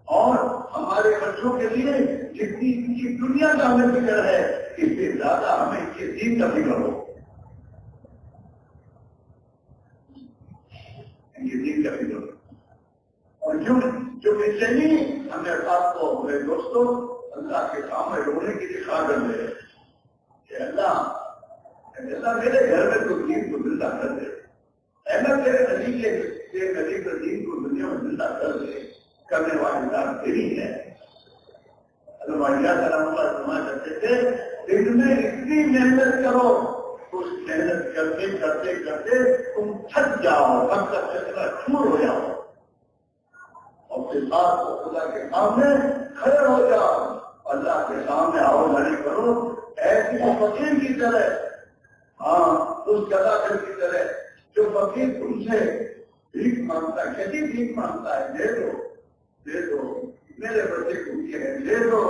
Speaker 1: اور ہمارے بچوں کے لیے جتنی ان کی دنیا کا ہمیں فکر ہے اس سے زیادہ ہمیں ان کے دین کا فکر ہو، ان کے دین کا فکر ہو۔ اور جو بے چینی ہمیں آپ کو میرے دوستوں اللہ کے سامنے رونے کی دکھا کر دے کہ اللہ میرے گھر میں تو دین کو زندہ کر دے، احمد تیرے نبی کے دین کو دنیا میں زندہ کر دے، کرنے والی ذات تیری ہے۔ سلام اللہ فرمایا کرتے تھے دن میں اتنی محنت کرو، اس محنت کرتے کرتے کرتے تم تھک جاؤ، تب تک فیصلہ چور ہو جاؤ، اور پھر بات کو خدا کے سامنے کھڑے ہو جاؤ، اللہ کے سامنے آؤ لڑی کرو ایسی فقیر کی طرح، ہاں اس جگہ کی طرح جو فقیر تم سے بھیک مانگتا ہے، کیسی بھیک مانگتا ہے، دے دو میرے بچے کو دے دو،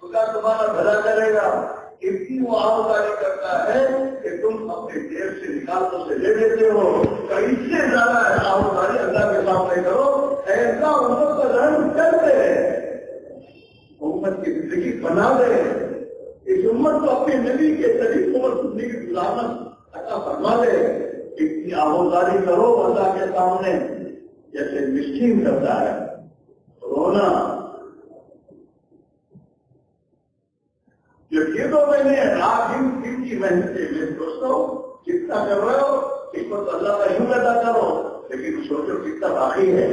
Speaker 1: خدا تمہارا بھلا کرے گا۔ اتنی وہ آوازاری کرتا ہے کہ تم اپنے جیب سے نکال تو سے لے لیتے ہو، تو اس سے زیادہ آوازاری اللہ کے سامنے کرو، ایسا امت کا رنگ کر دے، امت کی زندگی بنا دے، اس امت کو اپنے نبی کے طریقوں پر زندگی گزارنا عطا فرما دے۔ اتنی آوازاری کرو اللہ کے سامنے جیسے مسکین کرتا ہے، رونا جو یہ 2 مہینے رات دن کی محنت سے میرے دوستوں جتنا کر رہے ہو اس کو تو اللہ کا شکر ادا کرو، لیکن سوچو کتنا باقی ہے،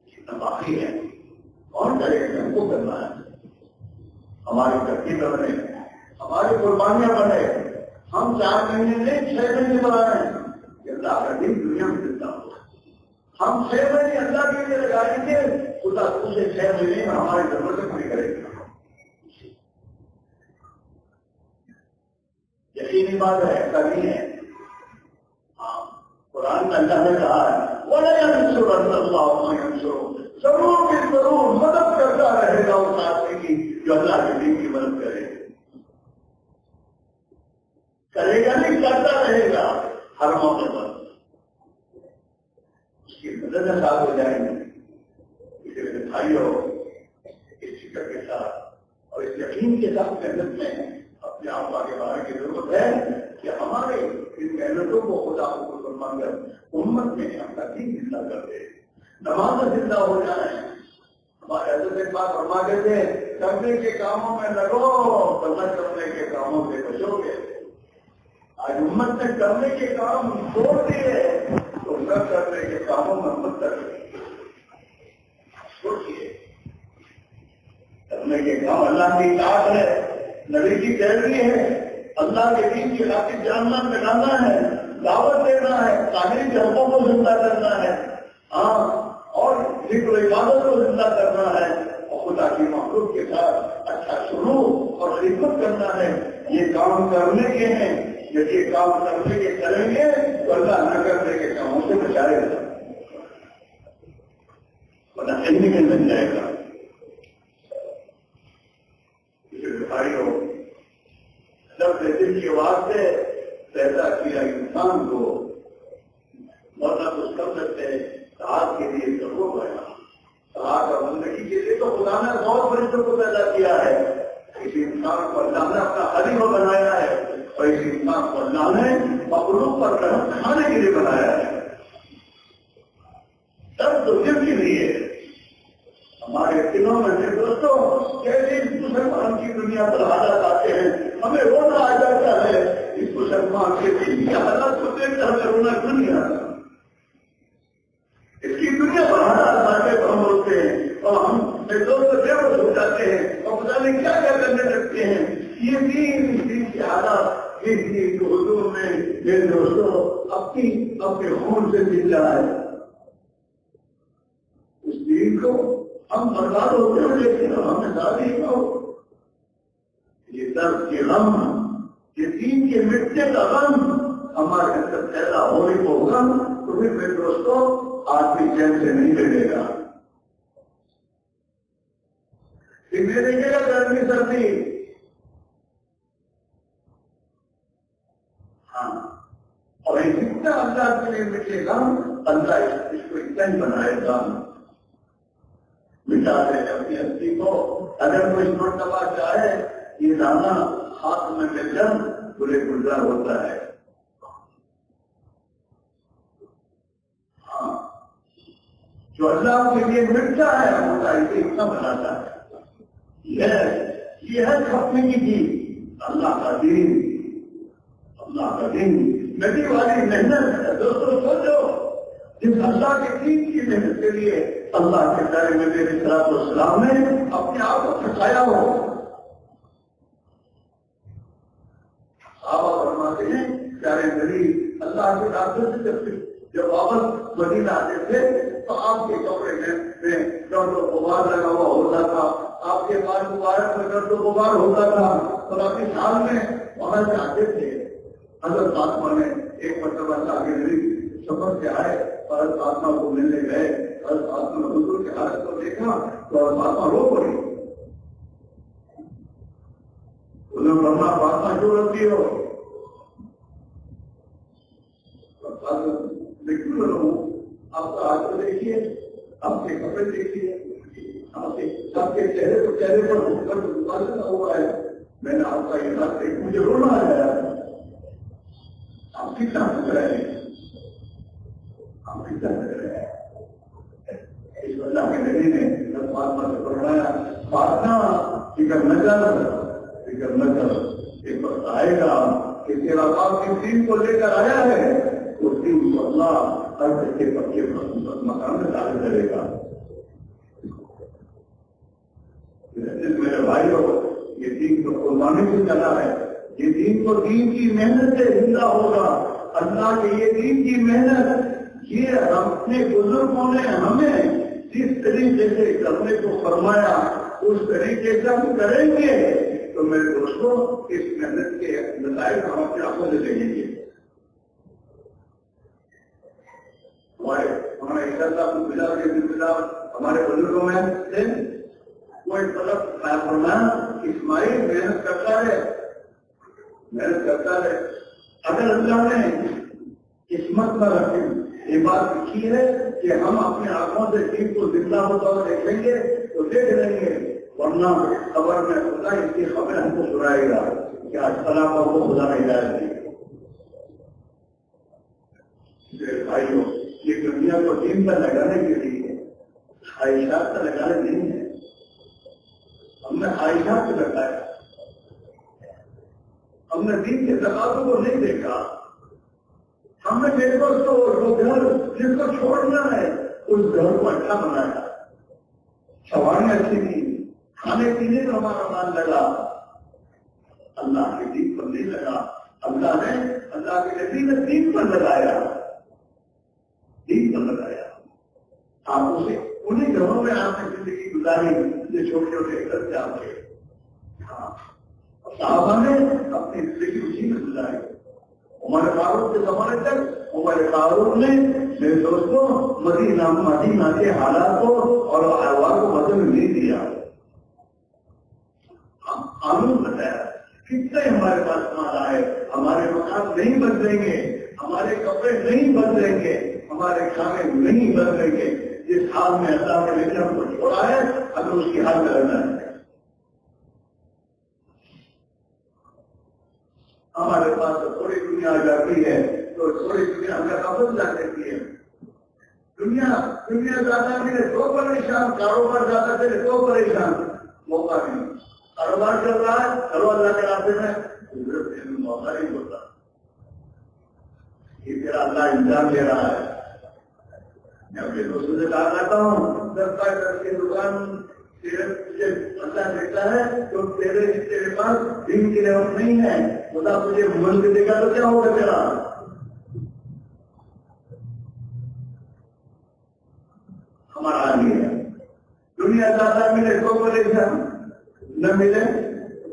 Speaker 1: کتنا باقی ہے، کون کرے گا؟ ہم کو کرنا ہے، ہماری ترقی بنے، ہماری قربانیاں بنے، ہم 4 مہینے نہیں 6 مہینے بنائیں کہ اللہ کا دن دنیا میں زندہ ہو، ہم 6 مہینے اللہ کے لیے لگائیں گے، خدا دوسرے 6 مہینے میں ہماری ضرورتیں پوری کرے گا۔ یقینی بات ہے، ایسا نہیں ہے، ہاں قرآن میں اللہ نے کہا ہے وَلَيَنْصُرَنَّ اللَّهُ مَن يَنْصُرُهُ، ضرور بھی ضرور مدد کرتا رہے گا اس آدمی کی جو اللہ کے دین کی مدد کرے گا، نہیں کرتا رہے گا، ہر موقع پر اس کی مدد ساتھ ہو جائیں گی۔ اس لیے بھائیوں اس فکر کے ساتھ اور اس یقین کے ساتھ محنت میں اپنے آپ آگے بڑھانے کی ضرورت ہے کہ ہمارے ان محنتوں کو خدا کو فرما کر امت میں اپنا دین زندہ کر دے، نماز زندہ ہو جائے۔ ہمارے حضرت ایک بات فرما کہتے ہیں کرنے کے کاموں میں لگو تو نہ کرنے کے کاموں سے بچو گے۔ آج امت نے کرنے کے کام چھوڑ دیے تو نہ کرنے کے کاموں میں مت سوچیے، کرنے کے کام اللہ کی اطاعت ہے، نبی کی پیروی ہے، اللہ کے دین کی خاطر جاننا پہنانا ہے، دعوت دینا ہے، تعلیم کے حقوق کو زندہ کرنا ہے، ہاں اور ذکر و عبادت کو زندہ کرنا ہے، اور خدا کی مخلوق کے ساتھ اچھا سلوک اور خدمت کرنا ہے۔ یہ کام کرنے کے ہیں، جب یہ کام کرنے کے کریں گے تو اللہ نہ کرنے کے کاموں سے بچائے گا، ورنہ علم میں بن جائے گا۔ بھائیوں جب دل کے واسطے پیدا کیا انسان کو ورنہ کچھ کر سکتے ہیں، آج کے لیے ضرور گیا، آج اور زندگی کے لیے تو خدا نے بہت فرشتوں کو پیدا کیا ہے، اس انسان کو اللہ نے اپنا خلیفہ بنایا ہے، اور اس انسان کو اللہ نے مخلوق پر رحمت کھانے کے لیے بنایا ہے، سب تو دل کے لیے۔ ہمارے دلوں میں دوستوں جیسے اس مسلمان کی دنیا پر حالات آتے ہیں ہمیں رونا آ جاتا ہے، اس مسلمان کے دل کی حالات کو دیکھ کر ہمیں رونا کیوں نہیں آتا؟ اس کی دنیا پر حالات آتے تو ہم روتے ہیں اور ہم دوست بے ہوش ہو جاتے ہیں اور پتہ نہیں کیا کیا کرنے لگتے ہیں۔ یہ دین کی حالات اس دین کو حضور میں میرے دوستوں اپنے خون سے مل جائے، اس دین کو ہم برباد ہوتے ہوئے لیکن ہمیں دادی کو یہ درد کے غم، یہ دین کے مٹنے کا غم ہمارے اندر پیدا ہونے کو ہوگا تو پھر میرے دوستوں آدمی چین سے نہیں بیٹھے گا، پھر میں دیکھے گا گرمی سردی، ہاں، اور جتنا اللہ کے لیے مٹے گا اللہ اس کو اتنا ہی بنائے گا. مٹا دے اپنی ہستی کو. اگر کوئی مرتبہ چاہے یہ دانا ہاتھ میں مل جائے برے گزار ہوتا ہے. ہاں، جو اللہ کے لیے مٹتا ہے ہوتا ہے اسے اتنا بناتا ہے. یہ ہے کھپنے کی چیز اللہ کا دین. اللہ کا دین نبی والی محنت ہے. دوستوں سوچو جس اللہ کے دین کی محنت کے لیے اللہ کے پیارے نبی علیہ الصلوۃ والسلام نے اپنے آپ کو پھنسایا ہو. صحابہ فرماتے ہیں پیارے نبی اللہ کے راستے سے جب واپس مدینہ آتے تھے تو آپ کے کپڑے میں گرد و غبار لگا ہوا ہوتا تھا. آپ کے بال مبارک میں گرد و غبار ہوتا تھا. اور آپ کے سال میں وہاں سے آتے تھے. حضرت فاطمہ نے ایک مرتبہ اللہ کے نبی سفر سے آئے اور حضرت فاطمہ کو ملنے گئے. حضرت فاطمہ نے حضور کی حالت کو دیکھا تو حضرت فاطمہ رو پڑی. حضور فرمایا فاطمہ کیوں روتی ہو؟ کیوں رہوں؟ آپ کا ہاتھ دیکھیے, آپ کے کپڑے دیکھیے, آپ کے چہرے پر لگا ہوا ہے. میں نے آپ کا یہ ہاتھ دیکھ مجھے رونا آیا. آپ کتنا لگ رہے ہیں, آپ کتنا لگ رہے ہیں. اس اللہ کے نبی نے فاطمہ سے فرمایا فاطمہ فکر نہ کر, ایک وقت آئے گا کہ تیرا باپ کے دین کو لے کر آیا ہے, اس دین کو اللہ ہر بچے پکے مکان میں داخل کرے گا. میرے بھائیوں یہ دین کو قربانی سے چلا ہے. یہ دین کو دین کی محنت سے زندہ ہوگا. اللہ کے یہ دین کی محنت یہ اپنے بزرگوں نے ہمیں جس طریقے سے کرنے کو فرمایا اس طریقے سے ہم کریں گے تو میرے دوستوں اس محنت کے نتائج ہم اپنے آپ سے لیں گے. ہمارے بزرگوں میں تھے کوئی طرف فرمایا اسماعیل محنت کرتا ہے. اگر اللہ نے قسمت نہ رکھے یہ بات لکھی ہے کہ ہم اپنے آنکھوں سے دین کو زندہ ہوتا ہوا دیکھیں گے تو دیکھ لیں گے, ورنہ خبر میں خدا اس کی خبر ہم کو سنائے گا کہ اصطلاح کو خدا نہیں جائے گی. بھائیوں یہ دنیا کو دین پر لگانے کے لیے خواہشات پر لگانے نہیں ہے. ہم نے خواہشات سے لگایا, ہم نے دین کے تقاضوں کو نہیں دیکھا. ہم نے میرے دوستوں وہ گھر جس کو چھوڑنا ہے اس گھر کو اچھا بنایا, سواریاں اچھی تھی, کھانے پینے کا ہمارا مان لگا, اللہ کے دین پر نہیں لگا. اللہ کے نبی نے دین پر لگایا. آپ اسے انہیں گھروں میں آپ نے زندگی گزاری جو چھوٹے چھوٹے گھر سے آپ کے صحابہ نے اپنی زندگی اسی میں گزاری. عمر فاروق کے زمانے تک عمر فاروق نے میرے دوستوں مدینہ کے حالات کو اور احوال کو بدل نہیں دیا. قانون بتایا کتنے ہمارے پاس مال آئے, ہمارے مکان نہیں بدلیں گے, ہمارے کپڑے نہیں بدلیں گے, ہمارے کھانے نہیں بدلیں گے. جس حال میں اللہ کے لیے ہم کو چھوڑا ہے اگر اس کی حال میں رہنا ہے. ہمارے پاس تھوڑی دنیا آ جاتی ہے تو تھوڑی دنیا ہم کا بدل جاتی ہے. دنیا زیادہ ملے تو پریشان, کاروبار زیادہ چلے تو پریشان, موقع نہیں. کاروبار چل رہا ہے چلو اللہ کے راستے میں موقع نہیں ہوتا. یہ تیرا اللہ انتظام لے رہا ہے. میں اپنے دوستوں سے کہا کرتا ہوں دفتر کر کے دکان اللہ دیتا ہے تو تیرے پاس دین کی نعمت نہیں ہے, خدا تجھے ملک دے گا تو کیا ہوگا تیرا. ہمارا حال یہ ہے دنیا زیادہ ملے تو پریشان, نہ ملے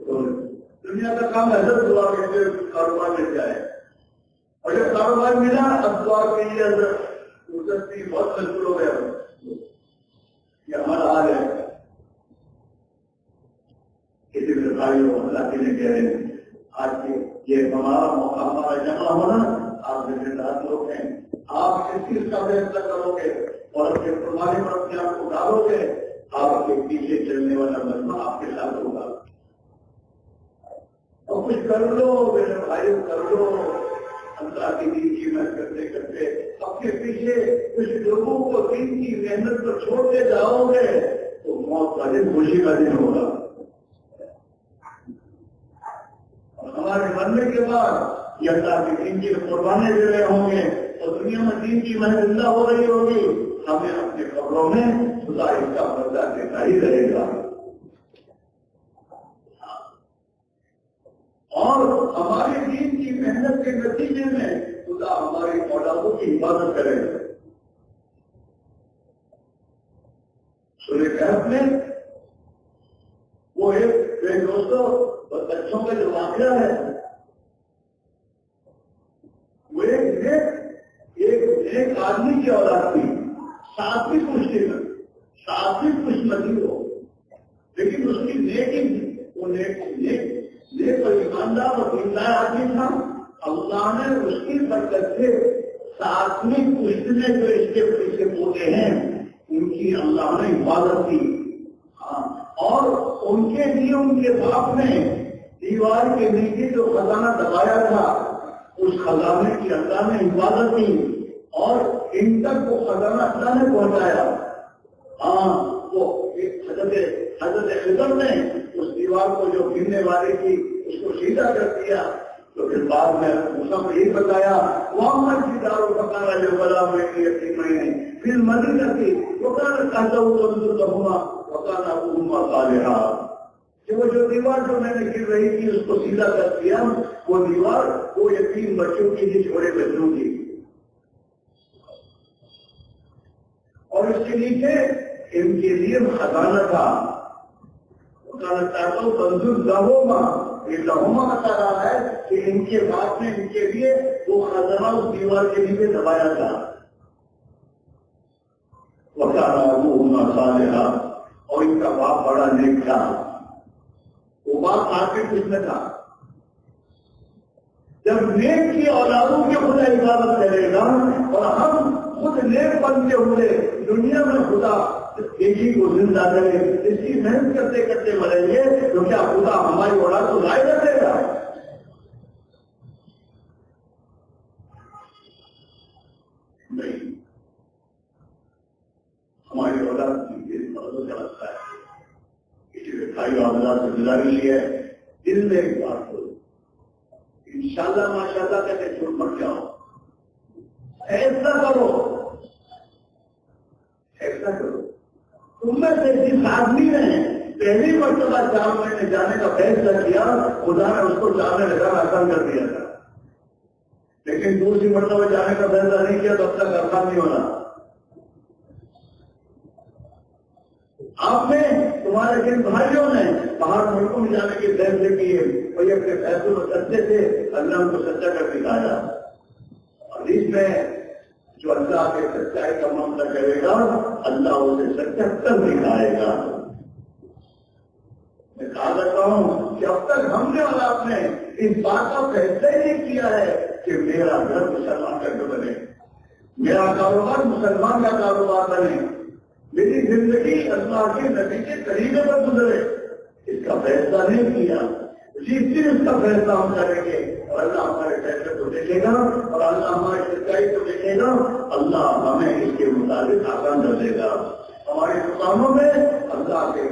Speaker 1: تو دنیا کا کام ہے حضرت دعا کے کاروبار مل جائے, اور جب کاروبار ملا اب دعا کے لیے بہت مشکل ہو گیا. یہ ہمارا حال ہے. کسی بھائیوں اللہ کے لیے کہہ رہے ہیں آج کے یہ ہمارا جمع ہونا آپ ذمہ دار لوگ ہیں. آپ کس چیز کا فیصلہ کرو گے اور اپنے قربانی پر اپنے آپ کو ڈالو گے، آپ کے پیچھے چلنے والا مجمع آپ کے ساتھ ہوگا. اور کچھ کر لو میرے بھائی، کر لو اللہ کی دین کی محنت کرتے کرتے اپنے پیچھے کچھ لوگوں کو دین کی محنت کو چھوڑتے جاؤ گے تو موت کا دن خوشی کا دن ہوگا. ہمارے مرنے کے بعد یہ اللہ کی دین کی قربانی دے رہے ہوں گے اور دنیا میں دین کی محنت زندہ ہو رہی ہوگی، ہمیں اپنے قبروں میں خدا اس کا بدلہ دیتا ہی رہے گا. اور ہماری دین کی محنت کے نتیجے میں خدا ہماری اولادوں کی حفاظت کرے گا. سورہ کہف میں وہ ایک دوستوں بچوں کا جو واقعہ ہے، وہ ایک نیک آدمی کی اولاد تھی، ساتویں خوشنصیب ہو، لیکن اس کی نیکی تھی، وہ نیک اور ایماندار اور دیندار آدمی تھا. اللہ نے اس کی برکت سے 7ویں پشت میں جو اس کے پیچھے پوتے ہیں ان کی اللہ نے حفاظت کی. اور ان کے لیے ان کے باپ نے دیوار کے نیچے جو خزانہ دبایا تھا اس خزانے کی اللہ نے حفاظت کی اور ان تک وہ خزانہ اللہ نے پہنچایا. وہ حضرت خضر نے اس دیوار کو جو گرنے والی تھی اس کو سیدھا کر دیا. تو پھر بعد میں موسیٰ کو یہی بتایا محمد کی دارو پکانا جو بلا میں پھر مدینہ کی وکان کہتا ہوں تو ہوا وکانا امہ صالحہ کہ وہ جو دیوار جو میں نے گر رہی تھی اس کو سیدھا کر دیا. وہ دیوار وہ یتیم بچوں کی تھی، چھوٹے بچوں کی، اور اس کے نیچے ان کے لیے خزانہ تھا. وکانا چاہتا ہوں بندر لہوما، یہ لہوما بتا رہا ہے کہ ان کے باپ نے ان کے لیے وہ خزانہ اس دیوار کے نیچے دبایا تھا. وکانا ابوہما صالحا، اور ان کا باپ بڑا نیک تھا. وہ باپ آخر کس میں تھا؟ جب نیک کی اولادوں کی خدا عبادت کرے گا اور ہم خود نیک بنتے ہوئے دنیا میں خدا ایک کو زندہ کرے، اس کی محنت کرتے کرتے مریں گے تو کیا خدا ہماری اولاد کو ضائع کر دے گا؟ نہیں، ہماری اولاد لگتا ہے. کسی نے بھائی اولاد سے گزارش ہے دل میں ایک بات کرو، انشاءاللہ ماشاءاللہ کہتے چھوڑ مت جاؤ. ایسا کرو تم میں سے جس آدمی نے پہلی مرتبہ 4 مہینے جانے کا فیصلہ کیا خدا نے اس کو جانے لگا آسان کر دیا تھا، لیکن دوسری مرتبہ جانے کا فیصلہ نہیں کیا تو اب تک آسان نہیں ہونا. آپ نے تمہارے جن بھائیوں نے باہر ملکوں میں جانے کے فیصلے کیے وہی اپنے فیصلوں میں سچے تھے، اللہ ان کو سچا کر دکھایا. اور اس میں جو اللہ کے سچائی کا معاملہ کرے گا اللہ اسے سچا کر دکھائے گا. میں کہا کرتا ہوں کہ اب تک ہم نے اور آپ نے اس بات کا فیصلہ ہی نہیں کیا ہے کہ میرا گھر مسلمان کا گھر بنے، میرا کاروبار مسلمان کا کاروبار بنے، میری زندگی اللہ کے نبی کے طریقے پر گزرے. اس کا فیصلہ نہیں کیا، جس دن اس کا فیصلہ ہم کریں گے اور اللہ ہمارے فیصلے کو دیکھے گا اور اللہ ہماری سچائی کو دیکھے گا، اللہ ہمیں اس کے مطابق آسان کر دے گا. ہمارے دکانوں میں اللہ کے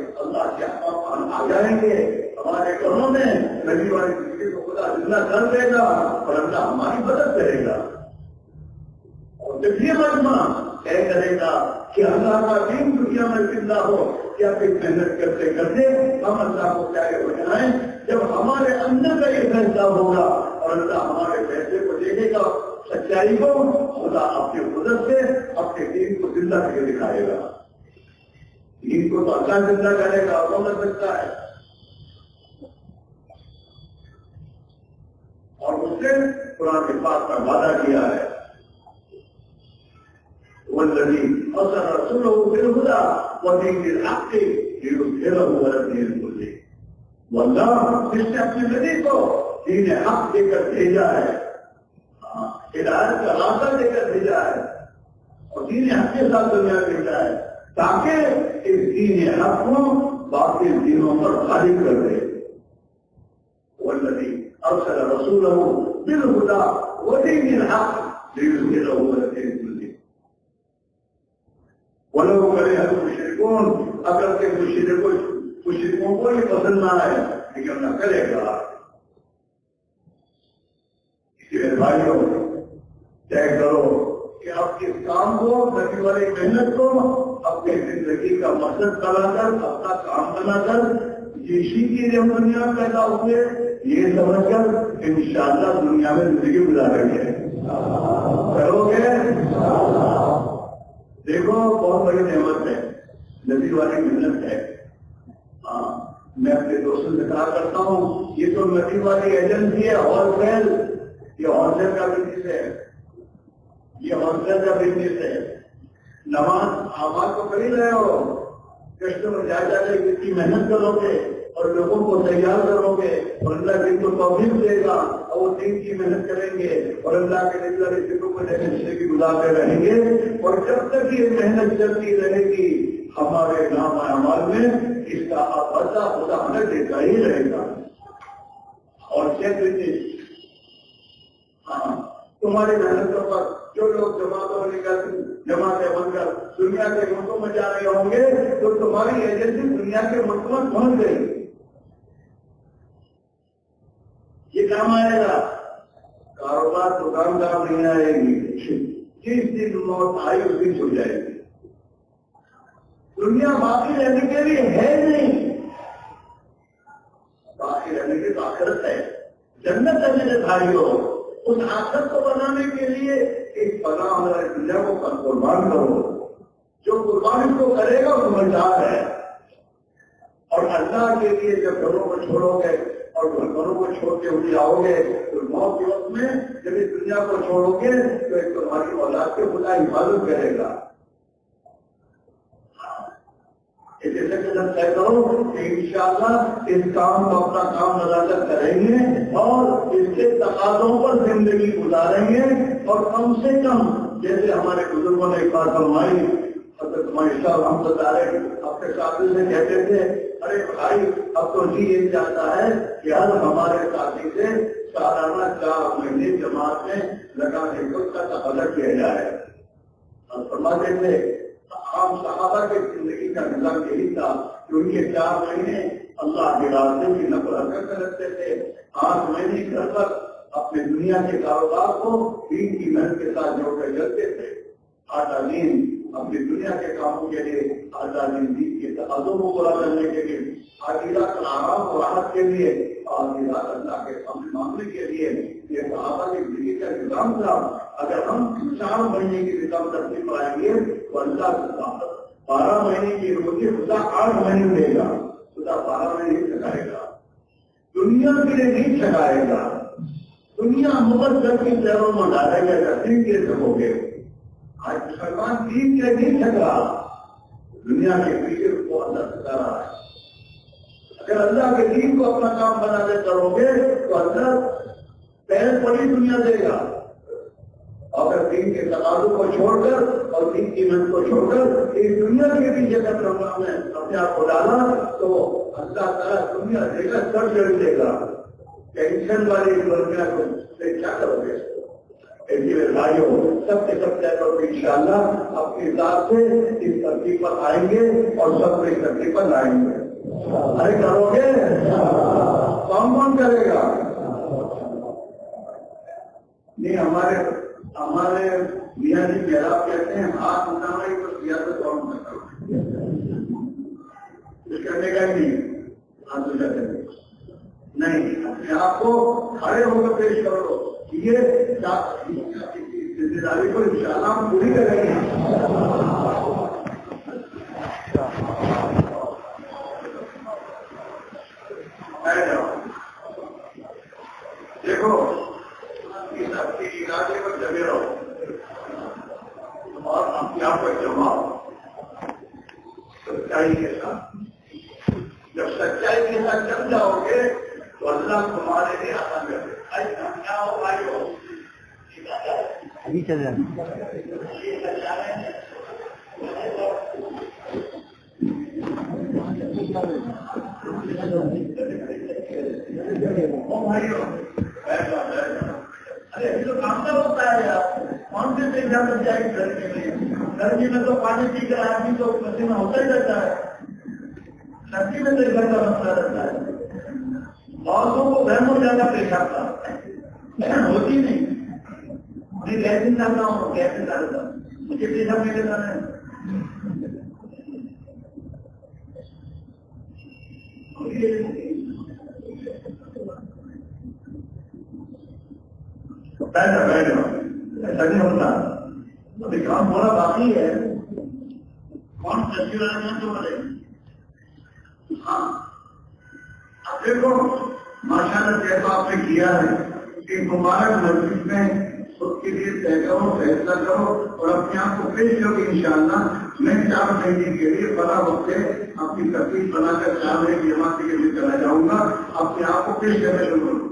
Speaker 1: احکام آ جائیں گے، ہمارے گھروں میں نبی والی زندگی کو خدا زندہ کر دے گا اور اللہ ہماری مدد کرے گا. اور جب یہ مجمع طے کرے گا کہ اللہ کا دین دنیا میں زندہ ہو، کیا پھر محنت کرتے کرتے ہم اللہ کو پیارے ہو جائیں. جب ہمارے اندر کا یہ فیصلہ ہوگا اور اللہ ہمارے فیصلے کو دیکھے گا، سچائی کو خدا اپنے قدرت سے اپنے دین کو زندہ کر کے دکھائے گا. دین کو تو اللہ زندہ کرے گا، وہ کر سکتا ہے. اور اس نے قرآن کے پاس کا وعدہ کیا ہے والذی ارسل رسولہ بالہدی ودین الحق لیظہرہ علی الدین کلہ. واللہ جس نے اپنے نبی کو دین حق دے کر بھیجا ہے، ہدایت کا راستہ دے کر بھیجا ہے اور دین حق کے ساتھ دنیا بھیجا ہے تاکہ اس دین حق کو باقی دینوں پر غالب کر دے۔ والذی ارسل رسولہ بالہدی ودین الحق لیظہرہ علی الدین کلہ ولو کرہ المشرکون، اگر کہ مشرکوں کو یہ پسند نہ آئے لیکن نہ کرے گا۔ اسی لیے بھائیوں طے کرو کہ آپ کے کام کو، نبی والی محنت کو اپنی زندگی کا مقصد بنا کر، اپنا کام بنا کر، اسی کے لیے ہم دنیا میں پیدا ہوئے یہ سمجھ کر انشاءاللہ دنیا میں زندگی گزاریں گے۔ کرو گے؟ دیکھو بہت بڑی نعمت ہے، نبی والی محنت ہے۔ میں اپنے دوستوں سے کہا کرتا ہوں یہ تو نبی والی ایجنسی ہے، ہول سیل، یہ ہول سیل کا بزنس ہے، یہ ہول سیل کا بزنس ہے۔ نماز آباد کو کر ہی رہے ہو، کسٹمر جا جا کے کتنی محنت کرو گے اور لوگوں کو تیار کرو گے اور اللہ دین کو توفیق دے گا اور وہ دین کی محنت کریں گے اور اللہ کے نبی والے ذکروں کو زندگی گزارتے رہیں گے، اور جب تک یہ محنت چلتی رہے گی ہمارے نام اعمال میں اس کا بدلہ خدا ہمیں دیتا ہی رہے گا۔ اور تمہاری محنتوں پر جو لوگ جماعتیں بن کر دنیا کے ملکوں میں جا رہے ہوں گے تو تمہاری ایجنسی دنیا کے ملکوں میں پہنچ گئی، یہ کام آئے گا۔ کاروبار دکاندار نہیں آئے گی، جس دن موت آئی اس دن چھوٹ جائے گی۔ دنیا باقی رہنے کے لیے ہے نہیں، باقی رہنے کی تو آخرت ہے، جنت ہے میرے بھائیوں۔ اس آخرت کو بنانے کے لیے ایک پناہ ہمارے دنیا کو قربان کرو، جو قربانی کو کرے گا وہ سمجھدار ہے۔ اور اللہ کے لیے جب گھروں کو چھوڑو گے اور گھروں کو چھوڑ کے اٹھ جاؤ گے تو موت کے وقت میں جب اس دنیا کو چھوڑو گے تو ایک تمہاری اولاد کے خدا حفاظت کرے گا۔ جیسے کہ جب طے کرو کہ انشاءاللہ اس کام کو اپنا کام نظر کریں گے اور اس کے تقاضوں پر زندگی گزاریں گے، اور کم سے کم جیسے ہمارے بزرگوں نے ایک بات فرمائی، حضرت معیشہ رحمۃ اللہ اپنے ساتھی سے کہتے تھے ارے بھائی اب تو جی یہ چاہتا ہے کہ ہر ہمارے ساتھی سے سالانہ 4 مہینے جماعت میں لگانے کو اس کا تقاضا کیا جائے۔ اور فرماتے تھے عام صحابہ کی زندگی کا نظام یہی تھا کہ ان کے 4 مہینے اللہ کے راستے کی نقل حرکت کرتے تھے، 8 مہینے گھر پر اپنے دنیا کے کاروبار کو دین کی محنت کے ساتھ جوڑ کر چلتے تھے۔ 8 دن اپنی دنیا کے کاموں کے لیے، 8 دن دین کے تقاضوں کو پورا کرنے کے لیے، آدھی رات آرام و راحت کے لیے، آدھی رات اللہ کے سامنے مانگنے کے لیے۔ یہ صحابہ کی زندگی کا نظام تھا۔ اگر ہم 4 مہینے کی نظام ترتیب پائیں گے تو اللہ 12 مہینے کی روزی خدا 8 مہینے دے گا، خدا 12 مہینے نہیں چھکائے گا، دنیا کے لیے نہیں چھکائے گا۔ دنیا مقدس کی پیروں میں ڈالے گا دین کے سکو گے۔ آج مسلمان دین کے نہیں چھکا، دنیا کے پیچھے کو اللہ سکھا رہا ہے۔ اگر اللہ کے دین کو اپنا کام بنانے کرو گے تو اللہ پہل پڑی دنیا دے گا، اگر دین کے تقاضوں کو چھوڑ کر اور دین کی محنت کو چھوڑ کر اس دنیا کے پیچھے میں اپنے آپ کو ڈالا تو اللہ تعالیٰ دنیا دے گا، سب جڑ دے گا۔ ٹینشن والی دنیا کو کیا کرو گے؟ بھائیوں سب کے سب طے کرو گے انشاءاللہ اپنی ذات سے اس ترتیب پر آئیں گے اور سب کو اس ترتیب پر لائیں گے۔ ارے کرو گے؟ کون کرے گا؟ نہیں ہمارے میاں جی محراب کہتے ہیں ہاتھ اٹھانا ہی تو کیا تو کون کرتا کچھ کرنے کا ہی نہیں، ہاتھ اٹھا کرنے نہیں، اپنے آپ کو کھڑے ہو کر پیش کرو، یہ ذمہ داری کو انشاءاللہ ہم پوری کریں گے۔ دیکھو اس اپنی ارادے پر جمے رہو اور اپنے آپ کو جماؤ سچائی کے ساتھ۔ جب سچائی کے ساتھ جم جاؤ گے تو اللہ تمہارے لیے آسان کر
Speaker 2: ابھی چل رہا ہے.
Speaker 1: ارے ابھی تو کام کا ہوتا ہے یار. کون سے اجازت جائے گرمی میں؟ گرمی میں تو پانی پی کر آدمی تو پسینہ ہوتا ہی رہتا ہے. سردی میں تو گھر کا مسئلہ رہتا ہے. عورتوں کو گھر میں زیادہ پیش آتا ہوتی نہیں. میں کیسے جاتا ہوں کیسے جاتا ہوں مجھے پیشہ نہیں لیتا ہے. ایسا نہیں ہوتا. ابھی کام تھوڑا باقی ہے. کون سبزی والے ہیں تو بولے ہاں. اب دیکھو ماشاء اللہ جیسا آپ نے کیا ہے کہ مبارک مسجد میں خود کے لیے طے کرو فیصلہ کرو اور اپنے آپ کو پیش کرو. انشاءاللہ میں 4 مہینے کے لیے بڑا وقت اپنی تکلیف بنا کر 4 مہینے کی جماعت کے لیے چلا جاؤں گا. اپنے آپ کو پیش کرنے شروع کروں.